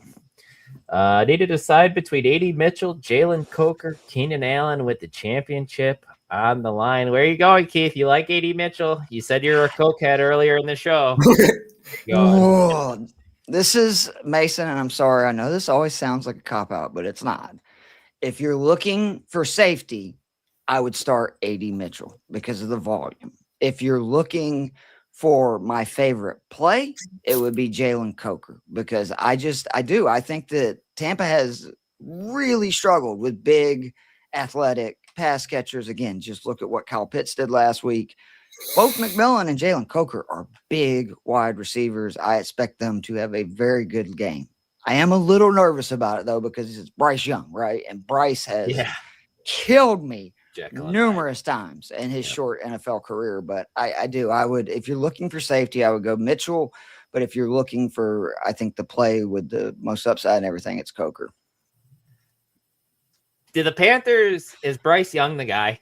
Need to decide between AD Mitchell, Jalen Coker, Keenan Allen with the championship on the line. Where are you going, Keith? You like AD Mitchell? You said you were a cokehead earlier in the show. Whoa. This is Mason, and I'm sorry. I know this always sounds like a cop-out, but it's not. If you're looking for safety, I would start AD Mitchell because of the volume. If you're looking for my favorite play, it would be Jalen Coker because I think that Tampa has really struggled with big, athletic pass catchers. Again, just look at what Kyle Pitts did last week. Both McMillan and Jalen Coker are big wide receivers. I expect them to have a very good game. I am a little nervous about it, though, because it's Bryce Young, right? And Bryce has killed me numerous times in his short NFL career. But I would, if you're looking for safety, I would go Mitchell. But if you're looking for, I think, the play with the most upside and everything, it's Coker. Do the Panthers, is Bryce Young the guy?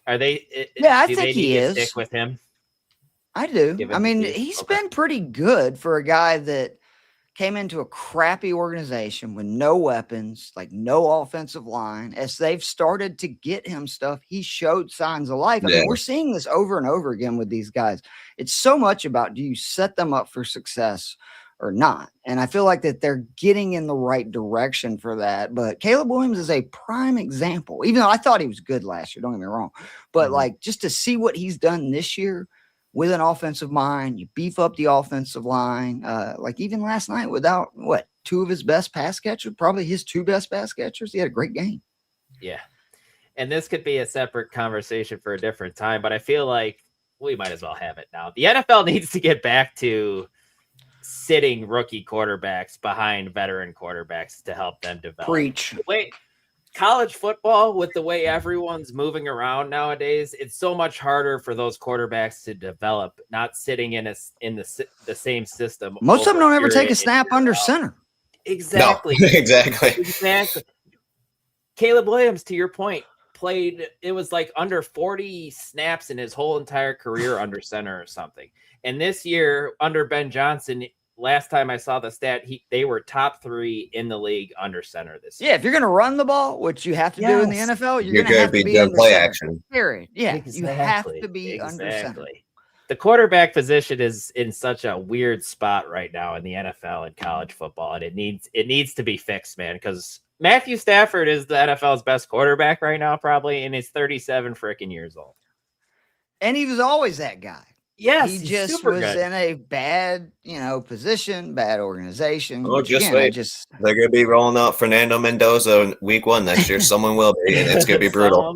Are they? I think he is. Stick with him. I do. I mean, he's been pretty good for a guy that came into a crappy organization with no weapons, like no offensive line. As they've started to get him stuff, he showed signs of life. I mean, we're seeing this over and over again with these guys. It's so much about, do you set them up for success or not? And I feel like that they're getting in the right direction for that. But Caleb Williams is a prime example, even though I thought he was good last year, don't get me wrong. But like, just to see what he's done this year with an offensive mind, you beef up the offensive line. Like even last night without two of his best pass catchers, probably his two best pass catchers. He had a great game. Yeah. And this could be a separate conversation for a different time, but I feel like we might as well have it now. The NFL needs to get back to sitting rookie quarterbacks behind veteran quarterbacks to help them develop. Preach. Wait, college football, with the way everyone's moving around nowadays, it's so much harder for those quarterbacks to develop, not sitting in the same system. Most of them don't ever take a snap under center. Exactly. No, exactly. Caleb Williams, to your point, played, it was like under 40 snaps in his whole entire career under center or something. And this year, under Ben Johnson, last time I saw the stat, they were top 3 in the league under center this year. Yeah, if you're going to run the ball, which you have to do in the NFL, you're going to have to be under play center. Action. Period. Yeah, you have to be under center. The quarterback position is in such a weird spot right now in the NFL and college football, and it needs to be fixed, man, because Matthew Stafford is the NFL's best quarterback right now, probably, and he's 37 freaking years old. And he was always that guy. Yes, he just was in a bad, position, bad organization. Oh, just wait. They're going to be rolling out Fernando Mendoza in week 1 next year. Someone will be, and it's going to be brutal.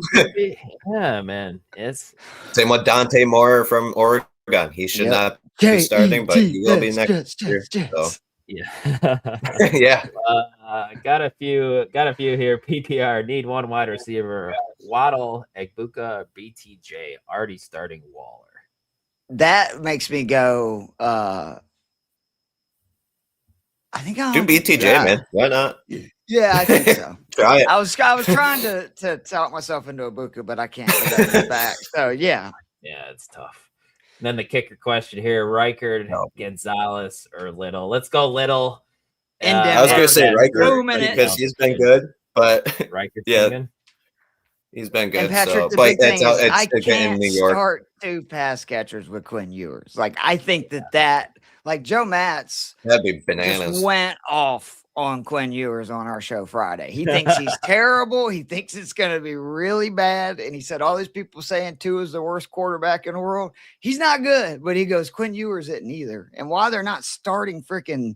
Yeah, man. Same with Dante Moore from Oregon. He should not be starting, but he will be next year. So. Yeah. Yeah. Got a few here. PPR, need one wide receiver. Waddle, Egbuka, BTJ, already starting Waller. That makes me go. I think I'll do BTJ, man. Why not? Yeah, I think so. Try it. I was trying to talk myself into Egbuka, but I can't get that back. So yeah, it's tough. And then the kicker question here: Reichard, Gonzalez, or Little? Let's go Little. I was going to say Reichard because he's been good, but Reichard, he's been good. And Patrick, the big thing is I can't start 2 pass catchers with Quinn Ewers. Like, I think that like Joe Matz that'd be bananas. just went off on Quinn Ewers on our show Friday. He thinks he's terrible. He thinks it's going to be really bad. And he said, all these people saying Tua is the worst quarterback in the world. He's not good, but he goes, Quinn Ewers isn't either. And why they're not starting freaking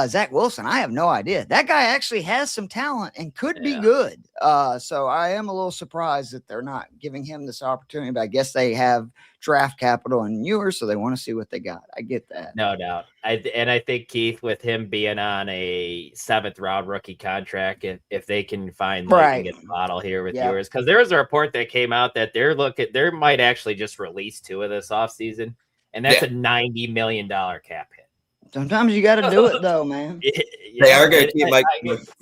Zach Wilson, I have no idea. That guy actually has some talent and could be good. So I am a little surprised that they're not giving him this opportunity, but I guess they have draft capital in Ewers, so they want to see what they got. I get that. No doubt. I think, Keith, with him being on a 7th round rookie contract, if they can find a model here with Ewers, because there was a report that came out that they might actually just release Tua this offseason, and that's a $90 million cap hit. Sometimes you got to do it, though, man. They are going to keep Mike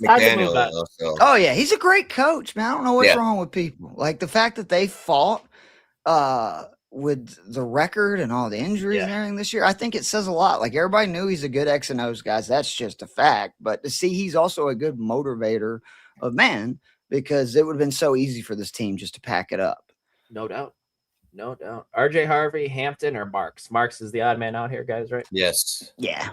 McDaniel, though. So. Oh, yeah. He's a great coach, man. I don't know what's wrong with people. Like, the fact that they fought with the record and all the injuries and everything this year, I think it says a lot. Like, everybody knew he's a good X and O's, guys. That's just a fact. But to see he's also a good motivator of man, because it would have been so easy for this team just to pack it up. No doubt. No doubt. RJ Harvey, Hampton, or Marks? Marks is the odd man out here, guys, right? Yes. Yeah.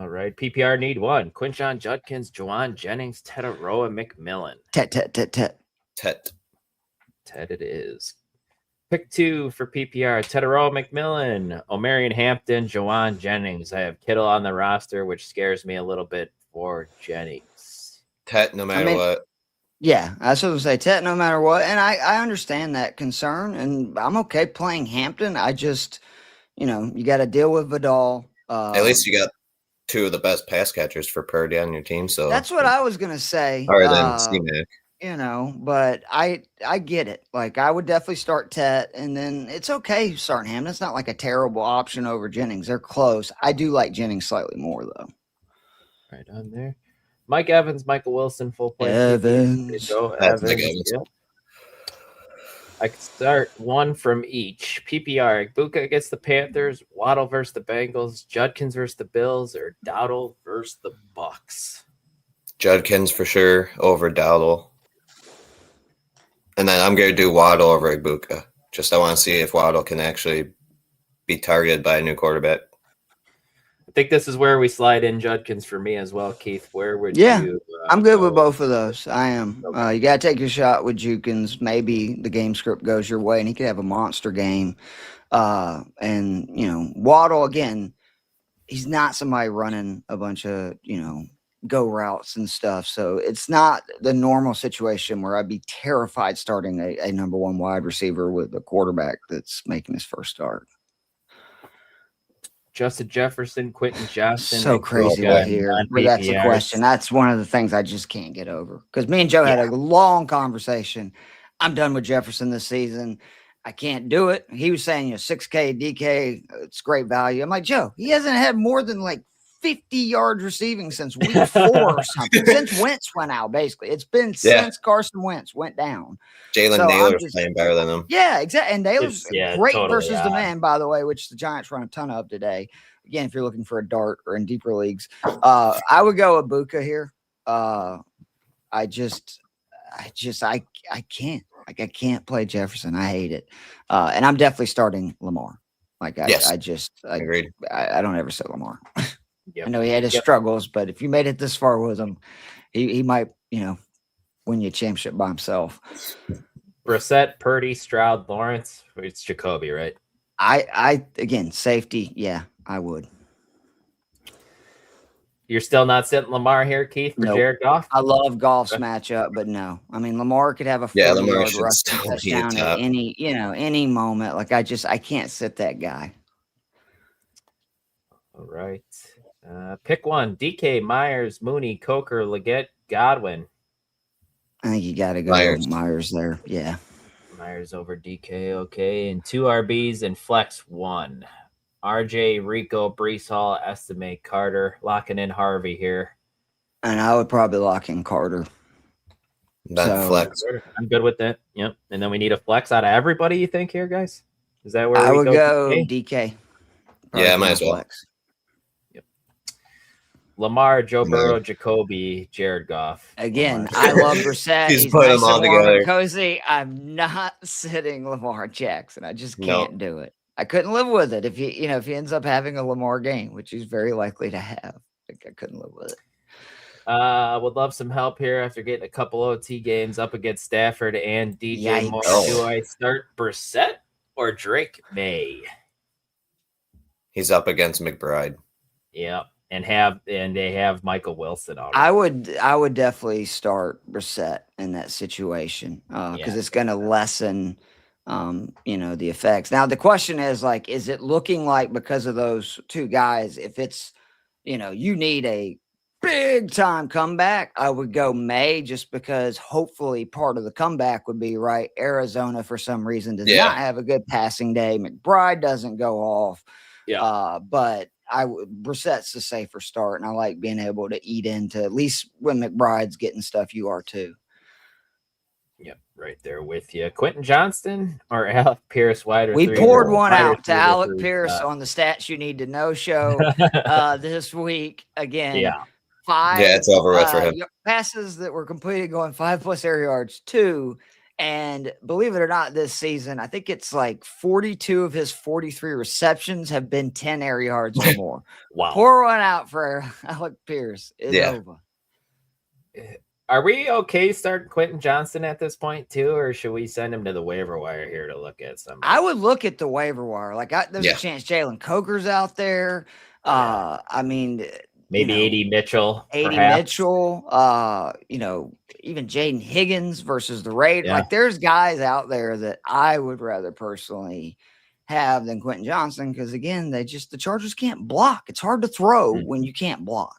All right. PPR need 1. Quinshon Judkins, Juwan Jennings, Tetaroa McMillan. Tet. Ted it is. Pick 2 for PPR. Tetaroa McMillan, Omarion Hampton, Juwan Jennings. I have Kittle on the roster, which scares me a little bit for Jennings. Tet, no matter what. Yeah, I was going to say Tet no matter what. And I understand that concern, and I'm okay playing Hampton. I just, you got to deal with Vidal. At least you got 2 of the best pass catchers for Purdy on your team. So that's what I was going to say. Other than C-Mac. But I get it. Like, I would definitely start Tet, and then it's okay starting Hampton. It's not like a terrible option over Jennings. They're close. I do like Jennings slightly more, though. Right on there. Mike Evans, Michael Wilson, full play. Evans. Evans. Yep. I could start 1 from each. PPR, Ibuka against the Panthers, Waddle versus the Bengals, Judkins versus the Bills, or Dowdle versus the Bucks. Judkins for sure over Dowdle. And then I'm going to do Waddle over Ibuka. I want to see if Waddle can actually be targeted by a new quarterback. I think this is where we slide in Judkins for me as well, Keith. Where would you? I'm good with both of those. I am. You got to take your shot with Judkins. Maybe the game script goes your way, and he could have a monster game. Waddle, again, he's not somebody running a bunch of, go routes and stuff. So it's not the normal situation where I'd be terrified starting a number 1 wide receiver with a quarterback that's making his first start. Justin Jefferson, Quentin Johnston. So crazy to hear. That's the question. That's one of the things I just can't get over. Because me and Joe had a long conversation. I'm done with Jefferson this season. I can't do it. He was saying, $6K DK, it's great value. I'm like, Joe, he hasn't had more than 50 yards receiving since week 4 or something. Since Wentz went out, basically. It's been since Carson Wentz went down. Jalen Naylor's playing better than him. Yeah, exactly. And Naylor's great totally, versus the man, by the way, which the Giants run a ton of today. Again, if you're looking for a dart or in deeper leagues, I would go Ibuka here. I can't. I can't play Jefferson. I hate it. And I'm definitely starting Lamar. Agreed. I don't ever say Lamar. Yep. I know he had his struggles, but if you made it this far with him, he might, win you a championship by himself. Brissett, Purdy, Stroud, Lawrence. It's Jacoby, right? I again, safety. Yeah, I would. You're still not sitting Lamar here, Keith, for Jared Goff? I love Goff's matchup, but no. I mean, Lamar could have a 40-yard rushing touchdown at any moment. Like, I can't sit that guy. All right. Pick 1. DK, Myers, Mooney, Coker, Leggett, Godwin. I think you got to go Myers there. Yeah. Myers over DK. Okay. And 2 RBs and flex 1. RJ, Rico, Brees Hall, Estime, Carter. Locking in Harvey here. And I would probably lock in Carter. Flex. I'm good with that. Yep. And then we need a flex out of everybody, you think, here, guys? Is that where I would go DK? Yeah, I might as well. Flex. Lamar, Joe Burrow, Jacoby, Jared Goff. Again, I love Brissett. He's put them all together. Cozy. I'm not sitting Lamar Jackson. I just can't do it. I couldn't live with it if he ends up having a Lamar game, which he's very likely to have. I couldn't live with it. Would love some help here after getting a couple OT games up against Stafford and DJ Yikes. Moore. Do I start Brissett or Drake May? He's up against McBride. Yeah, and they have Michael Wilson already. I would definitely start Brissett in that situation because it's going to lessen the effects. Now the question is, like, is it looking like because of those two guys, if it's you need a big time comeback, I would go May, just because hopefully part of the comeback would be right. Arizona for some reason does not have a good passing day. McBride doesn't go off. Yeah. But Brissett's a safer start, and I like being able to eat into, at least when McBride's getting stuff, you are too. Yep, right there with you. Quentin Johnston or Alec Pierce, wide receiver. We poured one out to Alec Pierce on the Stats You Need to Know show this week. Again, 5. Yeah, it's over with for him. Passes that were completed going 5+ air yards, 2. And believe it or not, this season, I think it's like 42 of his 43 receptions have been 10 air yards or more. Wow. Pour one out for Alec Pierce. It's over. Are we okay starting Quentin Johnston at this point too, or should we send him to the waiver wire here to look at somebody? I would look at the waiver wire. Like, there's a chance Jalen Coker's out there. I mean, maybe AD Mitchell. Mitchell. Even Jaden Higgins versus the Raiders. Like, there's guys out there that I would rather personally have than Quentin Johnston, because again, the Chargers can't block. It's hard to throw when you can't block.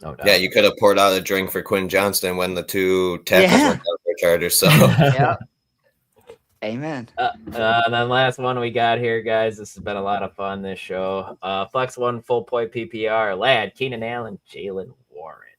No doubt. Yeah, you could have poured out a drink for Quentin Johnston when the 2 tackles went out for Chargers. So Amen. And then last one we got here, guys. This has been a lot of fun, this show. Flex 1 full point PPR. Ladd, Keenan Allen, Jalen Warren.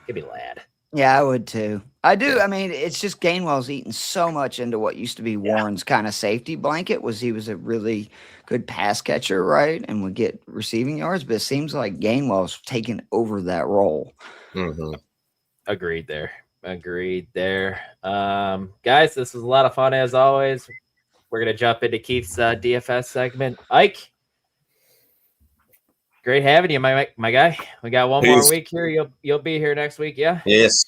Give me Ladd. Yeah, I would too. I do. I mean, it's just Gainwell's eaten so much into what used to be Warren's kind of safety blanket. He was a really good pass catcher, right? And would get receiving yards, but it seems like Gainwell's taken over that role. Mm-hmm. Agreed there. Guys, this was a lot of fun as always. We're going to jump into Keith's DFS segment. Ike, great having you, my guy. We got one more week here. You'll be here next week, yeah? Yes.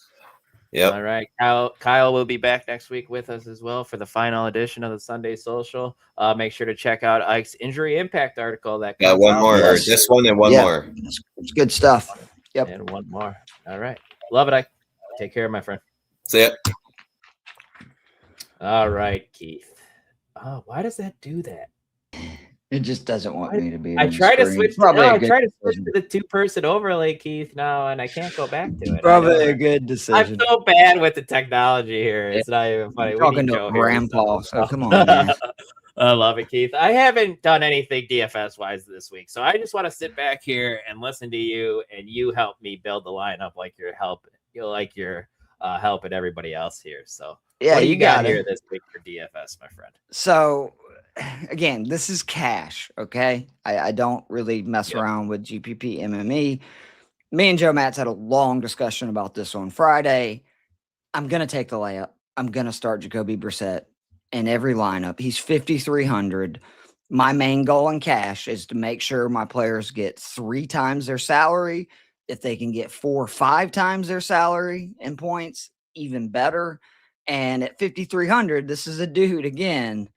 Yep. All right. Kyle will be back next week with us as well for the final edition of the Sunday Social. Make sure to check out Ike's injury impact article. That got one more. This one and one more. It's good stuff. Yep. And one more. All right. Love it, Ike. Take care, my friend. See ya. All right, Keith. Oh, why does that do that? It just doesn't want me to be. I try to switch. I try to switch to the 2-person overlay, Keith, now, and I can't go back to it. Probably a good decision. I'm so bad with the technology here. It's not even funny. We're talking to grandpa, so come on, man. I love it, Keith. I haven't done anything DFS wise this week, so I just want to sit back here and listen to you, and you help me build the lineup like you're helping. You're helping everybody else here. So yeah, what do you got here this week for DFS, my friend. So again, this is cash. Okay, I don't really mess around with GPP MME. Me and Joe Matz had a long discussion about this on Friday. I'm gonna take the layup. I'm gonna start Jacoby Brissett in every lineup. He's 5,300. My main goal in cash is to make sure my players get 3 times their salary. If they can get 4 or 5 times their salary in points, even better. And at 5,300, this is a dude, again,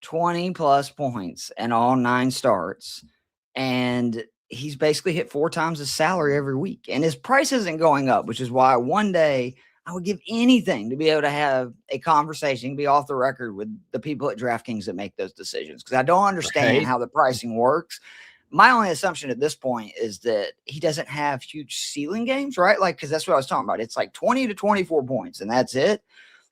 20+ points and all 9 starts. And he's basically hit 4 times his salary every week. And his price isn't going up, which is why one day I would give anything to be able to have a conversation, be off the record with the people at DraftKings that make those decisions. Because I don't understand how the pricing works. My only assumption at this point is that he doesn't have huge ceiling games, right? Like, because that's what I was talking about. It's like 20 to 24 points, and that's it.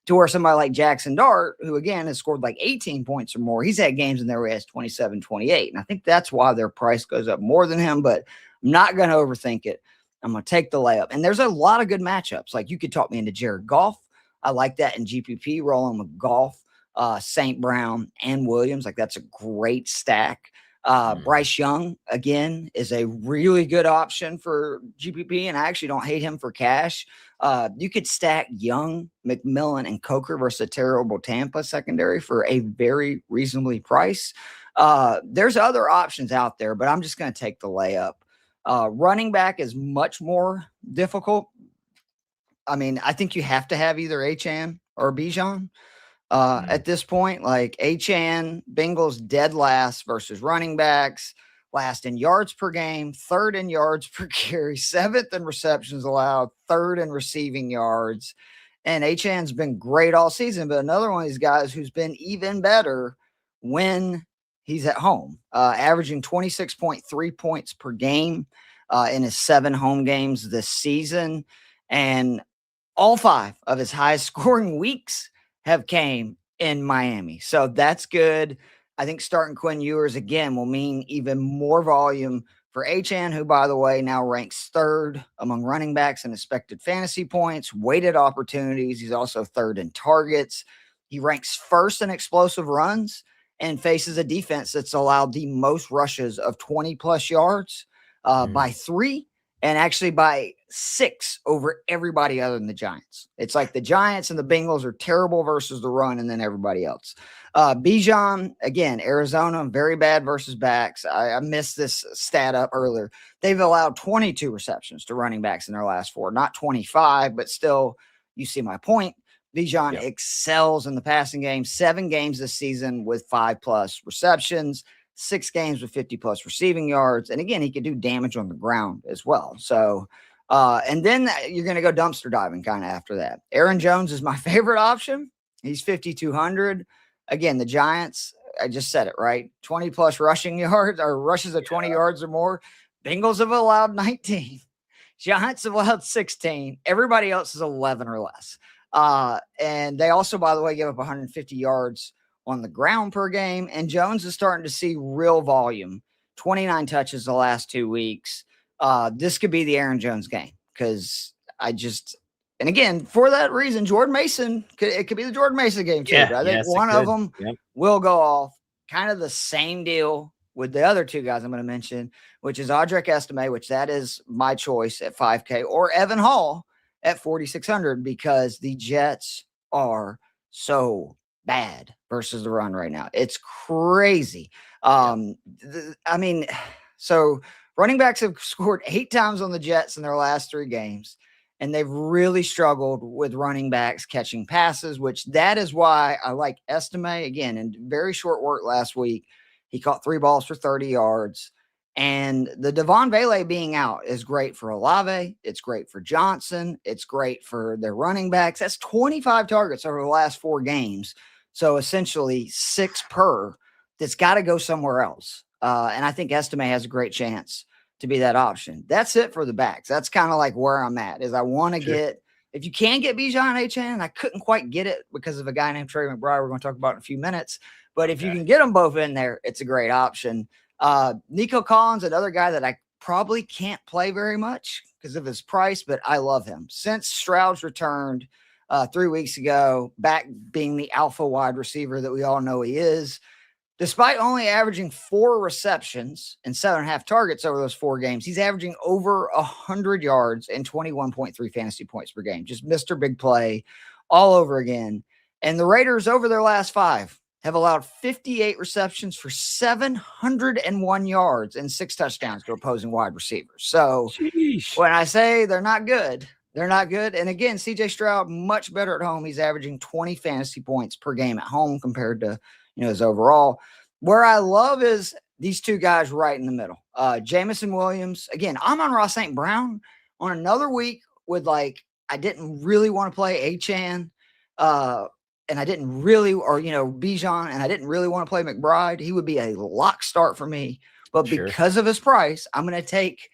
To where somebody like Jackson Dart, who again has scored like 18 points or more, he's had games in there where he has 27, 28. And I think that's why their price goes up more than him, but I'm not going to overthink it. I'm going to take the layup. And there's a lot of good matchups. Like, you could talk me into Jared Goff. I like that in GPP, rolling with Goff, St. Brown, and Williams. Like, that's a great stack. Bryce Young, again, is a really good option for GPP, and I actually don't hate him for cash. You could stack Young, McMillan, and Coker versus a terrible Tampa secondary for a very reasonably priced. There's other options out there, but I'm just going to take the layup. Running back is much more difficult. I mean, I think you have to have either Achane or Bijan. At this point, like Achane, Bengals dead last versus running backs, last in yards per game, third in yards per carry, seventh in receptions allowed, third in receiving yards. And Achane's been great all season, but another one of these guys who's been even better when he's at home, averaging 26.3 points per game in his 7 home games this season. And all 5 of his highest scoring weeks have came in Miami. So that's good. I think starting Quinn Ewers again will mean even more volume for Achane, who, by the way, now ranks 3rd among running backs in expected fantasy points, weighted opportunities. He's also 3rd in targets. He ranks 1st in explosive runs and faces a defense that's allowed the most rushes of 20-plus yards by 3. And actually by 6 over everybody other than the Giants. It's like the Giants and the Bengals are terrible versus the run, and then everybody else. Bijan, again, Arizona, very bad versus backs. I missed this stat up earlier. They've allowed 22 receptions to running backs in their last 4, not 25, but still, you see my point. Bijan excels in the passing game. 7 games this season with 5+ receptions. 6 games with 50+ receiving yards. And again, he could do damage on the ground as well. So, and then you're going to go dumpster diving kind of after that. Aaron Jones is my favorite option. He's 5,200. Again, the Giants, I just said it, right? 20+ rushing yards or rushes of 20 yards or more. Bengals have allowed 19. Giants have allowed 16. Everybody else is 11 or less. And they also, by the way, give up 150 yards on the ground per game, and Jones is starting to see real volume. 29 touches the last 2 weeks. This could be the Aaron Jones game because and again, for that reason, Jordan Mason, it could be the Jordan Mason game too. Yeah, but I think one of them will go off. Kind of the same deal with the other 2 guys I'm going to mention, which is Audric Estime, which that is my choice at 5K, or Evan Hall at 4,600 because the Jets are so bad versus the run right now. It's crazy. I mean, so running backs have scored 8 times on the Jets in their last 3 games, and they've really struggled with running backs catching passes, which that is why I like Estime. Again, in very short work last week, he caught 3 balls for 30 yards. And the Devon Vele being out is great for Olave. It's great for Johnson. It's great for their running backs. That's 25 targets over the last 4 games. So essentially 6 per. That's got to go somewhere else. And I think Estime has a great chance to be that option. That's it for the backs. That's kind of like where I'm at is I want to get, if you can get Bijan Achane, I couldn't quite get it because of a guy named Trey McBride we're going to talk about in a few minutes. But if you can get them both in there, it's a great option. Nico Collins, another guy that I probably can't play very much because of his price, but I love him. Since Stroud's returned 3 weeks ago, back being the alpha wide receiver that we all know he is, despite only averaging 4 receptions and 7.5 targets over those 4 games, he's averaging over 100 yards and 21.3 fantasy points per game. Just Mr. Big Play all over again. And the Raiders over their last 5 have allowed 58 receptions for 701 yards and 6 touchdowns to opposing wide receivers. So when I say they're not good, they're not good. And again, CJ Stroud, much better at home. He's averaging 20 fantasy points per game at home compared to, his overall. Where I love is these 2 guys right in the middle. Jamison Williams. Again, I'm on Ross St. Brown on another week with I didn't really want to play Achane. And I didn't really, Bijan, and I didn't really want to play McBride. He would be a lock start for me. But because of his price, I'm going to take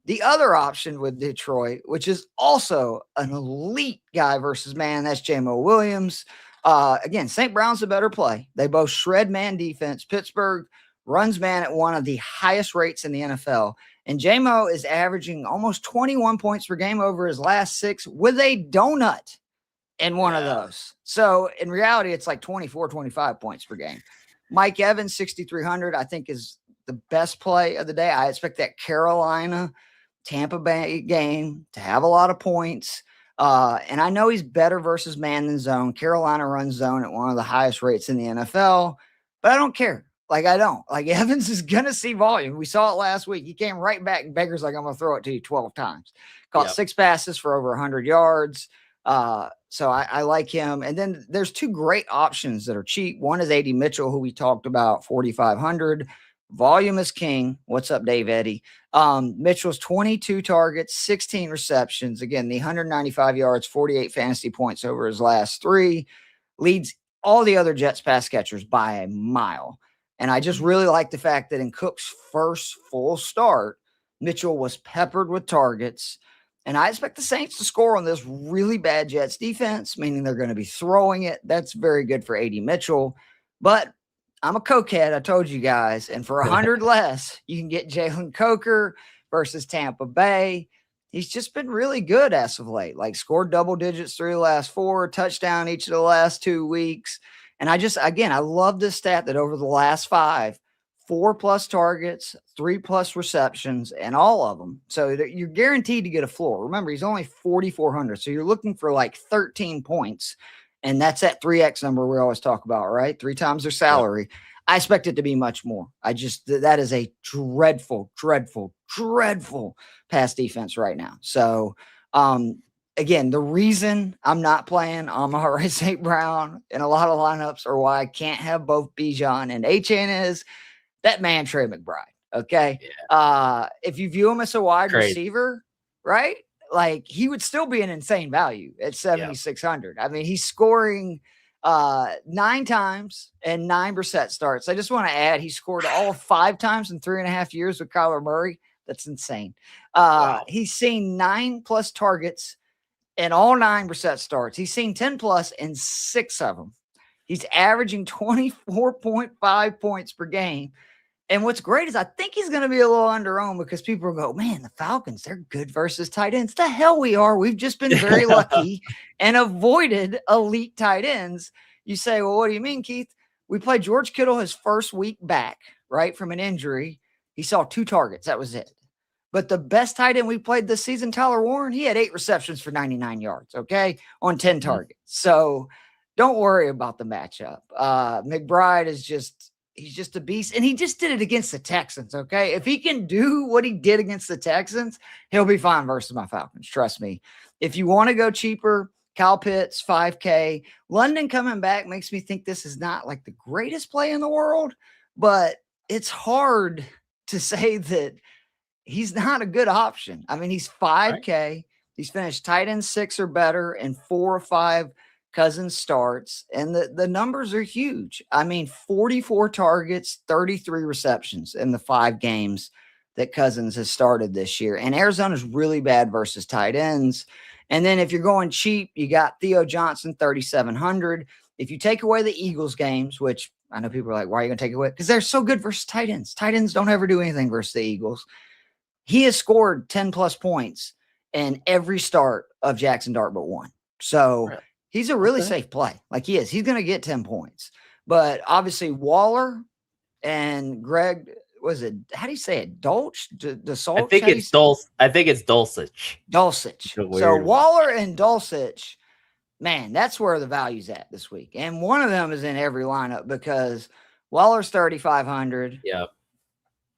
the other option with Detroit, which is also an elite guy versus man. That's Jamo Williams. Again, St. Brown's a better play. They both shred man defense. Pittsburgh runs man at one of the highest rates in the NFL. And Jamo is averaging almost 21 points per game over his last 6 with a donut in one of those. So in reality, it's like 24, 25 points per game. Mike Evans, 6,300, I think is the best play of the day. I expect that Carolina Tampa Bay game to have a lot of points. And I know he's better versus man than zone. Carolina runs zone at one of the highest rates in the NFL, but I don't care. Like, I don't. Like, Evans is going to see volume. We saw it last week. He came right back, and Baker's like, I'm going to throw it to you 12 times. Caught 6 passes for over 100 yards. So I like him. And then there's 2 great options that are cheap. One is AD Mitchell, who we talked about, 4,500. Volume is king. What's up, Dave Eddy? Mitchell's 22 targets, 16 receptions. Again, the 195 yards, 48 fantasy points over his last 3. Leads all the other Jets pass catchers by a mile. And I just really like the fact that in Cook's first full start, Mitchell was peppered with targets. And I expect the Saints to score on this really bad Jets defense, meaning they're going to be throwing it. That's very good for AD Mitchell. But I'm a cokehead, I told you guys. And for 100 less, you can get Jalen Coker versus Tampa Bay. He's just been really good as of late. Like, scored double digits 3 of the last 4, touchdown each of the last 2 weeks. And I love this stat that over the last 5, 4+ targets, 3+ receptions, and all of them. So you're guaranteed to get a floor. Remember, he's only 4,400. So you're looking for like 13 points. And that's that 3X number we always talk about, right? 3 times their salary. Yeah. I expect it to be much more. That is a dreadful, dreadful, dreadful pass defense right now. So, again, the reason I'm not playing Amon-Ra St. Brown in a lot of lineups, or why I can't have both Bijan and Achane, is that man, Trey McBride. Okay. Yeah. If you view him as a wide receiver, right? Like, he would still be an insane value at 7,600. I mean, he's scoring 9 times and 9 Brissett starts. I just want to add, he scored all 5 times in 3.5 years with Kyler Murray. That's insane. Wow. He's seen 9+ targets in all 9 Brissett starts. He's seen 10+ in 6 of them. He's averaging 24.5 points per game. And what's great is I think he's going to be a little under-owned, because people will go, man, the Falcons, they're good versus tight ends. The hell we are. We've just been very lucky and avoided elite tight ends. You say, well, what do you mean, Keith? We played George Kittle his first week back, right, from an injury. He saw 2 targets. That was it. But the best tight end we played this season, Tyler Warren, he had 8 receptions for 99 yards, okay, on 10 targets. So don't worry about the matchup. McBride is he's just a beast. And he just did it against the Texans, okay? If he can do what he did against the Texans, he'll be fine versus my Falcons. Trust me. If you want to go cheaper, Kyle Pitts, 5K. London coming back makes me think this is not like the greatest play in the world, but it's hard to say that he's not a good option. I mean, he's 5K. Right. He's finished tight end 6 or better in 4 or 5 Cousins starts, and the numbers are huge. I mean, 44 targets, 33 receptions in the 5 games that Cousins has started this year. And Arizona's really bad versus tight ends. And then if you're going cheap, you got Theo Johnson, 3,700. If you take away the Eagles games, which I know people are like, why are you going to take it away? Because they're so good versus tight ends. Tight ends don't ever do anything versus the Eagles. He has scored 10+ points in every start of Jackson Dart but 1. So right. He's a really safe play. Like, he is. He's going to get 10 points. But obviously Waller and Greg, was it, how do you say it? Dolch? I think it's Dulcich. Dulcich. So Waller and Dulcich, man, that's where the value's at this week. And one of them is in every lineup, because Waller's 3,500. Yep.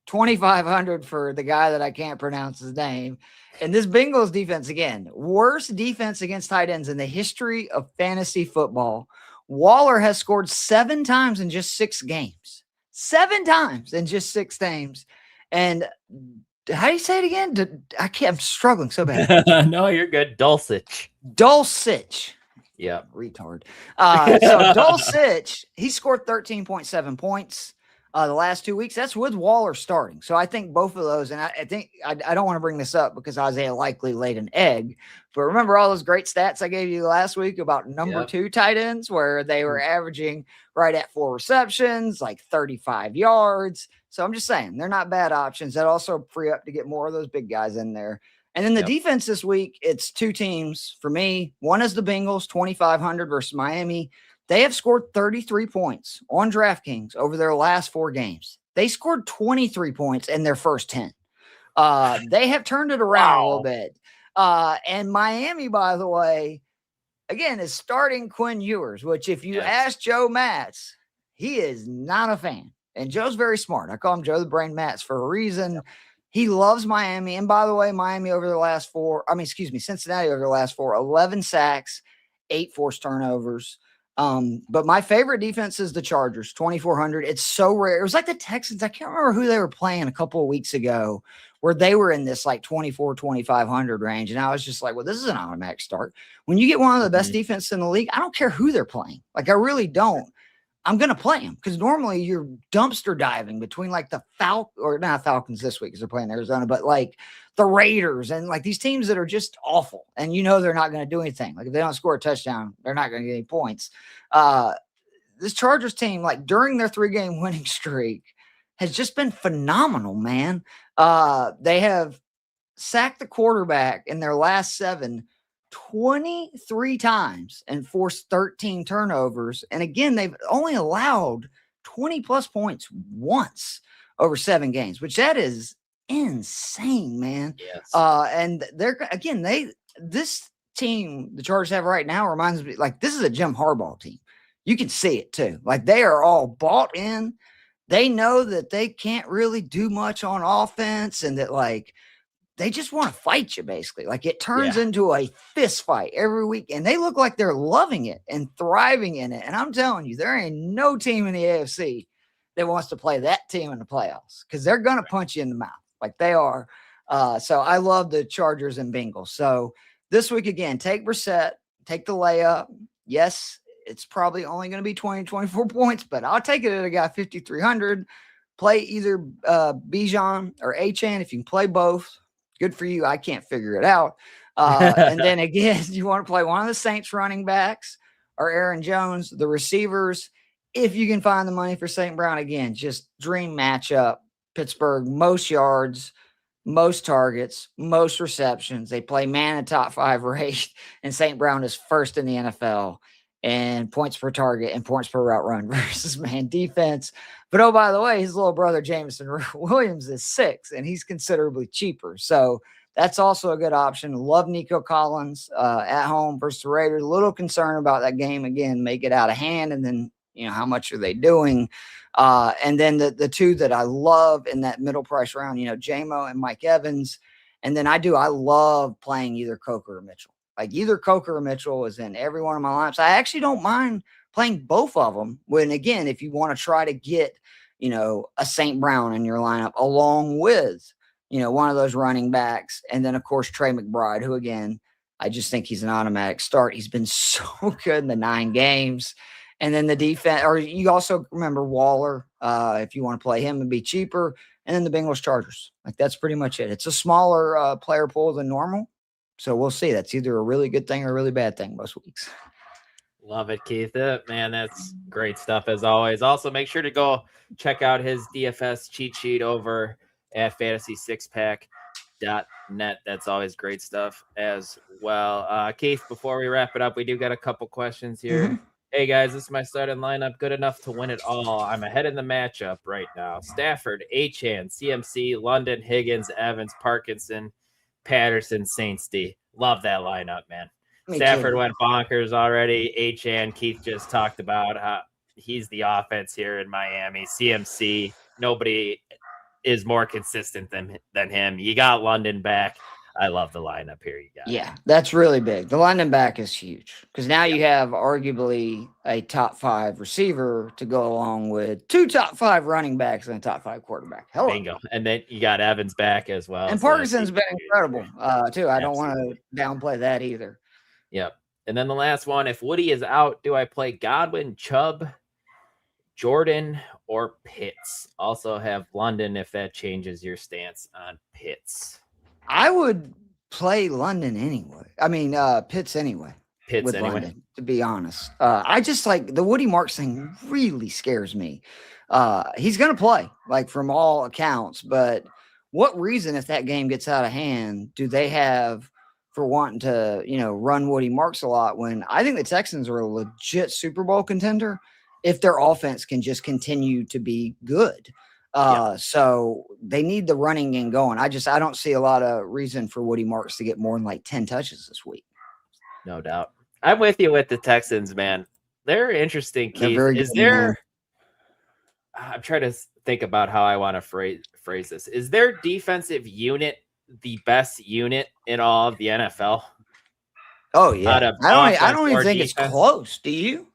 2,500 for the guy that I can't pronounce his name. And this Bengals defense, again, worst defense against tight ends in the history of fantasy football. Waller has scored 7 times in just 6 games. 7 times in just 6 games. And how do you say it again? I'm struggling so bad. No, you're good. Dulcich. Yeah, retard. So Dulcich, he scored 13.7 points. The last 2 weeks, that's with Waller starting. So I think both of those, and I think I don't want to bring this up because Isaiah likely laid an egg, but remember all those great stats I gave you last week about number 2 tight ends, where they were averaging right at 4 receptions, like 35 yards. So I'm just saying, they're not bad options. That also free up to get more of those big guys in there. And then the defense this week, it's 2 teams for me. One is the Bengals, 2,500 versus Miami. They have scored 33 points on DraftKings over their last 4 games. They scored 23 points in their first 10. They have turned it around a little bit. And Miami, by the way, again, is starting Quinn Ewers, which if you ask Joe Matz, he is not a fan. And Joe's very smart. I call him Joe the Brain Matz for a reason. Yep. He loves Miami. And by the way, Cincinnati over the last 4, 11 sacks, 8 forced turnovers. But my favorite defense is the Chargers, 2,400. It's so rare. It was like the Texans. I can't remember who they were playing a couple of weeks ago where they were in this like 2,200 range. And I was just like, well, this is an automatic start. When you get one of the best defenses in the league, I don't care who they're playing. Like, I really don't. I'm going to play them because normally you're dumpster diving between like the Falcons this week because they're playing Arizona, but like the Raiders and like these teams that are just awful. And you know they're not going to do anything. Like if they don't score a touchdown, they're not going to get any points. This Chargers team, like during their 3-game winning streak, has just been phenomenal, man. They have sacked the quarterback in their last 7 23 times and forced 13 turnovers. And again, they've only allowed 20 plus points once over 7 games, which that is insane, man. Yes. And this team the Chargers have right now reminds me, like, this is a Jim Harbaugh team. You can see it too. Like, they are all bought in. They know that they can't really do much on offense and that, like, they just want to fight you, basically. Like, it turns into a fist fight every week, and they look like they're loving it and thriving in it. And I'm telling you, there ain't no team in the AFC that wants to play that team in the playoffs because they're going to punch you in the mouth like they are. So I love the Chargers and Bengals. So this week, again, take Brissett, take the layup. Yes, it's probably only going to be 20, 24 points, but I'll take it at a guy 5,300. Play either Bijan or Achane if you can play both. Good for you. I can't figure it out. And then again, you want to play one of the Saints running backs or Aaron Jones, the receivers. If you can find the money for St. Brown, again, just dream matchup. Pittsburgh, most yards, most targets, most receptions. They play man in top 5 rate, and St. Brown is first in the NFL and points per target and points per route run versus man defense. But, oh, by the way, his little brother, Jameson Williams, is 6, and he's considerably cheaper. So that's also a good option. Love Nico Collins at home versus the Raiders. A little concerned about that game. Again, make it out of hand, and then, you know, how much are they doing? And then the two that I love in that middle price round, you know, J-Mo and Mike Evans. And then I love playing either Coker or Mitchell. Like either Coker or Mitchell is in every one of my lineups. I actually don't mind playing both of them when, again, if you want to try to get, you know, a St. Brown in your lineup along with, you know, one of those running backs. And then, of course, Trey McBride, who, again, I just think he's an automatic start. He's been so good in the 9 games. And then the defense, or you also remember Waller, if you want to play him and be cheaper. And then the Bengals Chargers. Like, that's pretty much it. It's a smaller player pool than normal. So we'll see. That's either a really good thing or a really bad thing most weeks. Love it, Keith. Man, that's great stuff as always. Also, make sure to go check out his DFS cheat sheet over at fantasy6pack.net. That's always great stuff as well. Keith, before we wrap it up, we do got a couple questions here. Mm-hmm. Hey, guys, this is my starting lineup. Good enough to win it all. I'm ahead in the matchup right now. Stafford, Achane, CMC, London, Higgins, Evans, Parkinson, Patterson, Saints D. Love that lineup, man. Stafford went bonkers already. Achane, Keith just talked about how he's the offense here in Miami. CMC, nobody is more consistent than him. You got London back. I love the lineup here. You got that's really big. The London back is huge because now you have arguably a top 5 receiver to go along with 2 top 5 running backs and a top 5 quarterback. Hello. Bingo. And then you got Evans back as well. And Parkinson's been incredible too. I don't want to downplay that either. Yep. And then the last one, if Woody is out, do I play Godwin, Chubb, Jordan, or Pitts? Also have London if that changes your stance on Pitts. I would play London anyway. I mean, Pitts anyway. Pitts anyway. London, to be honest. I just like the Woody Marks thing really scares me. He's going to play, like, from all accounts. But what reason, if that game gets out of hand, do they have for wanting to, you know, run Woody Marks a lot when I think the Texans are a legit Super Bowl contender if their offense can just continue to be good. So they need the running game going. I don't see a lot of reason for Woody Marks to get more than like 10 touches this week. No doubt. I'm with you with the Texans, man. They're interesting, Keith. They're very Is good, there man. I'm trying to think about how I want to phrase this. Is their defensive unit the best unit in all of the NFL? Oh yeah. I don't even think defense? it's close. Do you?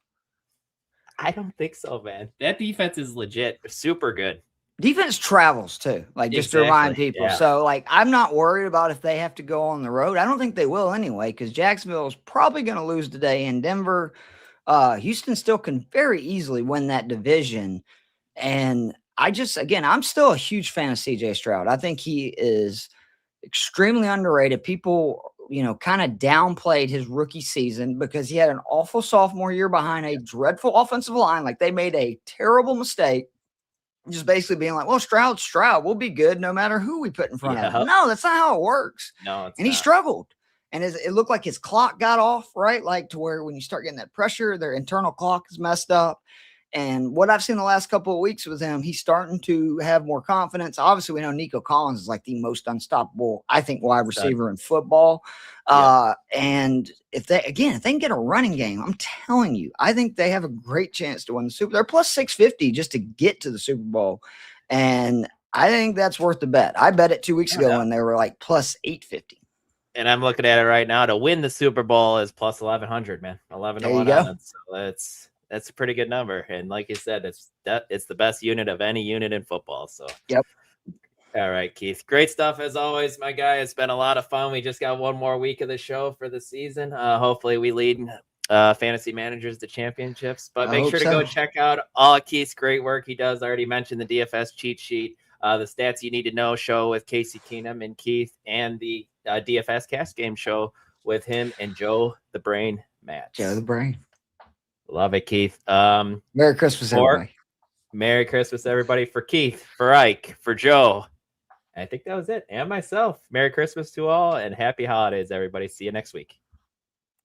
I don't think so, man. That defense is legit super good. Defense travels too, like just to remind people. Yeah. So, like, I'm not worried about if they have to go on the road. I don't think they will anyway, because Jacksonville is probably going to lose today in Denver. Houston still can very easily win that division. And I'm still a huge fan of CJ Stroud. I think he is extremely underrated. People, kind of downplayed his rookie season because he had an awful sophomore year behind a dreadful offensive line. Like, they made a terrible mistake. Just basically being like, well, Stroud, we'll be good no matter who we put in front of him. No, that's not how it works. No, he struggled. And it looked like his clock got off, right? Like, to where when you start getting that pressure, their internal clock is messed up. And what I've seen the last couple of weeks with him, he's starting to have more confidence. Obviously, we know Nico Collins is like the most unstoppable, I think, wide receiver in football. And if they can get a running game, I'm telling you, I think they have a great chance to win the Super Bowl. They're plus 650 just to get to the Super Bowl. And I think that's worth the bet. I bet it 2 weeks ago when they were like plus 850. And I'm looking at it right now. To win the Super Bowl is plus 1,100, man. 11 to 1 odds. So that's a pretty good number. And like you said, it's the best unit of any unit in football. So yep. All right, Keith. Great stuff as always, my guy. It's been a lot of fun. We just got one more week of the show for the season. Hopefully we lead fantasy managers to championships. But make sure to go check out all Keith's great work. He does. I already mentioned the DFS cheat sheet, the stats you need to know show with Casey Keenum and Keith, and the DFS Cast Game show with him and Joe the Brain Matt. Joe the Brain. Love it, Keith. Merry Christmas, everybody. Merry Christmas, everybody. For Keith, for Ike, for Joe. I think that was it. And myself. Merry Christmas to all and happy holidays, everybody. See you next week.